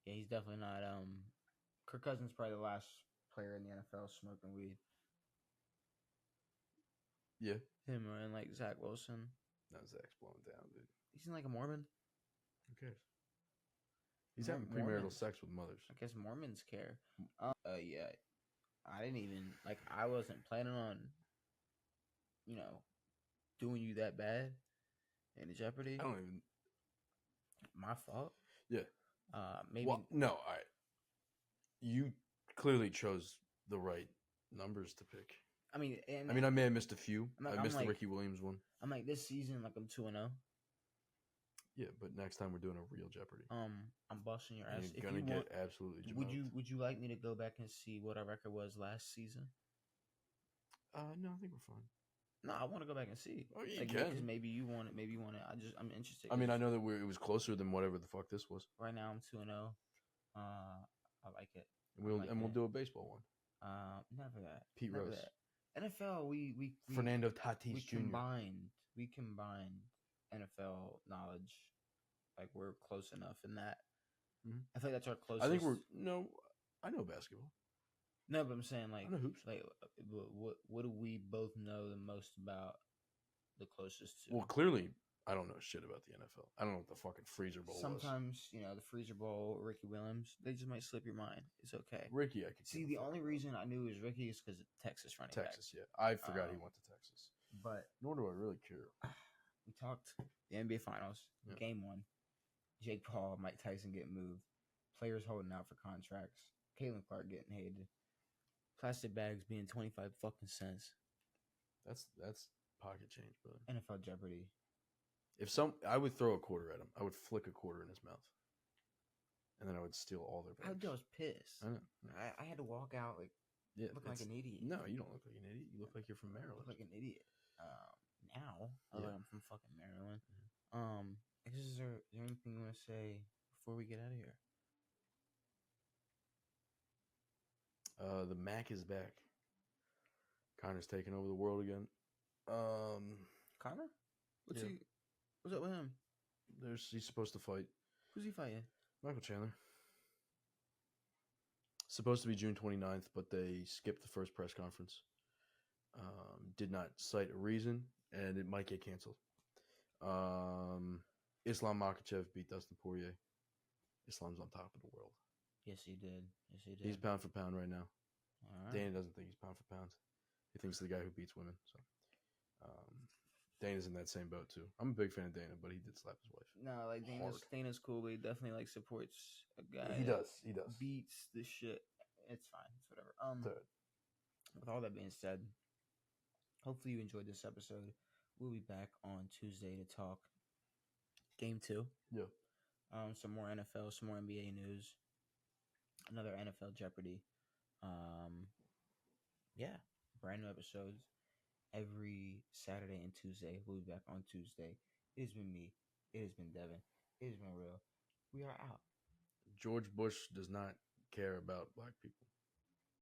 Yeah, he's definitely not. Kirk Cousins probably the last player in the NFL smoking weed. Yeah. Him and like Zach Wilson. No, Zach's blowing down, dude. He's like a Mormon. Who cares? He's Mor- having premarital Mormons. sex with mothers. I guess Mormons care. Yeah. I didn't even like. I wasn't planning on, doing you that bad in Jeopardy. I don't even. My fault. Yeah. Maybe. Well, no, all right. You clearly chose the right numbers to pick. I mean, and I may have missed a few. I'm I missed the like- Ricky Williams one. I'm like this season, like I'm 2-0. Yeah, but next time we're doing a real Jeopardy. I'm busting your And ass. you're If gonna you get want, absolutely would you like me to go back and see what our record was last season? No, I think we're fine. No, I want to go back and see. Oh, you Like, can. because maybe you want it. Maybe you want it. I'm interested. I mean, I know that it was closer than whatever the fuck this was. Right now I'm 2-0. I like it. And we'll like we'll that. do a baseball one. Never that. Pete Never Rose. that. NFL, we Fernando Tatis we Jr. combined NFL knowledge. Like we're close enough in that. Mhm. I think that's our closest. I think I know basketball. No, but I'm saying like I know hoops. like what do we both know the most about the closest to? Well, clearly, I don't know shit about the NFL. I don't know what the fucking freezer bowl was. Sometimes the Freezer Bowl, Ricky Williams, they just might slip your mind. It's okay. Ricky, I could See, give a the fuck only about. reason I knew it was Ricky is because of Texas running Texas, yeah. I forgot he Um, went to Texas. back. But Nor do I really care. we talked the NBA Finals, Yeah. Game 1. Jake Paul, Mike Tyson getting moved. Players holding out for contracts. Caitlin Clark getting hated. Plastic bags being 25 fucking cents. That's pocket change, brother. NFL Jeopardy. I would throw a quarter at him. I would flick a quarter in his mouth, and then I would steal all their bags. I was pissed. I know. I had to walk out like Yeah, looking like an idiot. No, you don't look like an idiot. You look like you're from I Maryland. look like an idiot. Now I look Yeah. like I'm from fucking Maryland. Is there anything you want to say before we get out of here? The Mac is back. Connor's taking over the world again. Connor? What's Yeah. What's up with him? He's supposed to fight Who's he fighting? Michael Chandler. Supposed to be June 29th, but they skipped the first press conference. Did not cite a reason, and it might get canceled. Islam Makhachev beat Dustin Poirier. Islam's on top of the world. Yes, he did. He's pound for pound right now. All right. Dana doesn't think he's pound for pound. He thinks the guy who beats women. So, Dana's in that same boat too. I'm a big fan of Dana, but he did slap his wife. No, like Dana's cool, but he definitely like supports a guy. He that does. He does. beats the shit. It's fine. It's whatever. Third. With all that being said, hopefully you enjoyed this episode. We'll be back on Tuesday to talk Game 2. Yeah. Some more NFL, some more NBA news, another NFL Jeopardy. Yeah, brand new episodes every Saturday and Tuesday. We'll be back on Tuesday. It has been me. It has been Devin. It has been real. We are out. George Bush does not care about black people.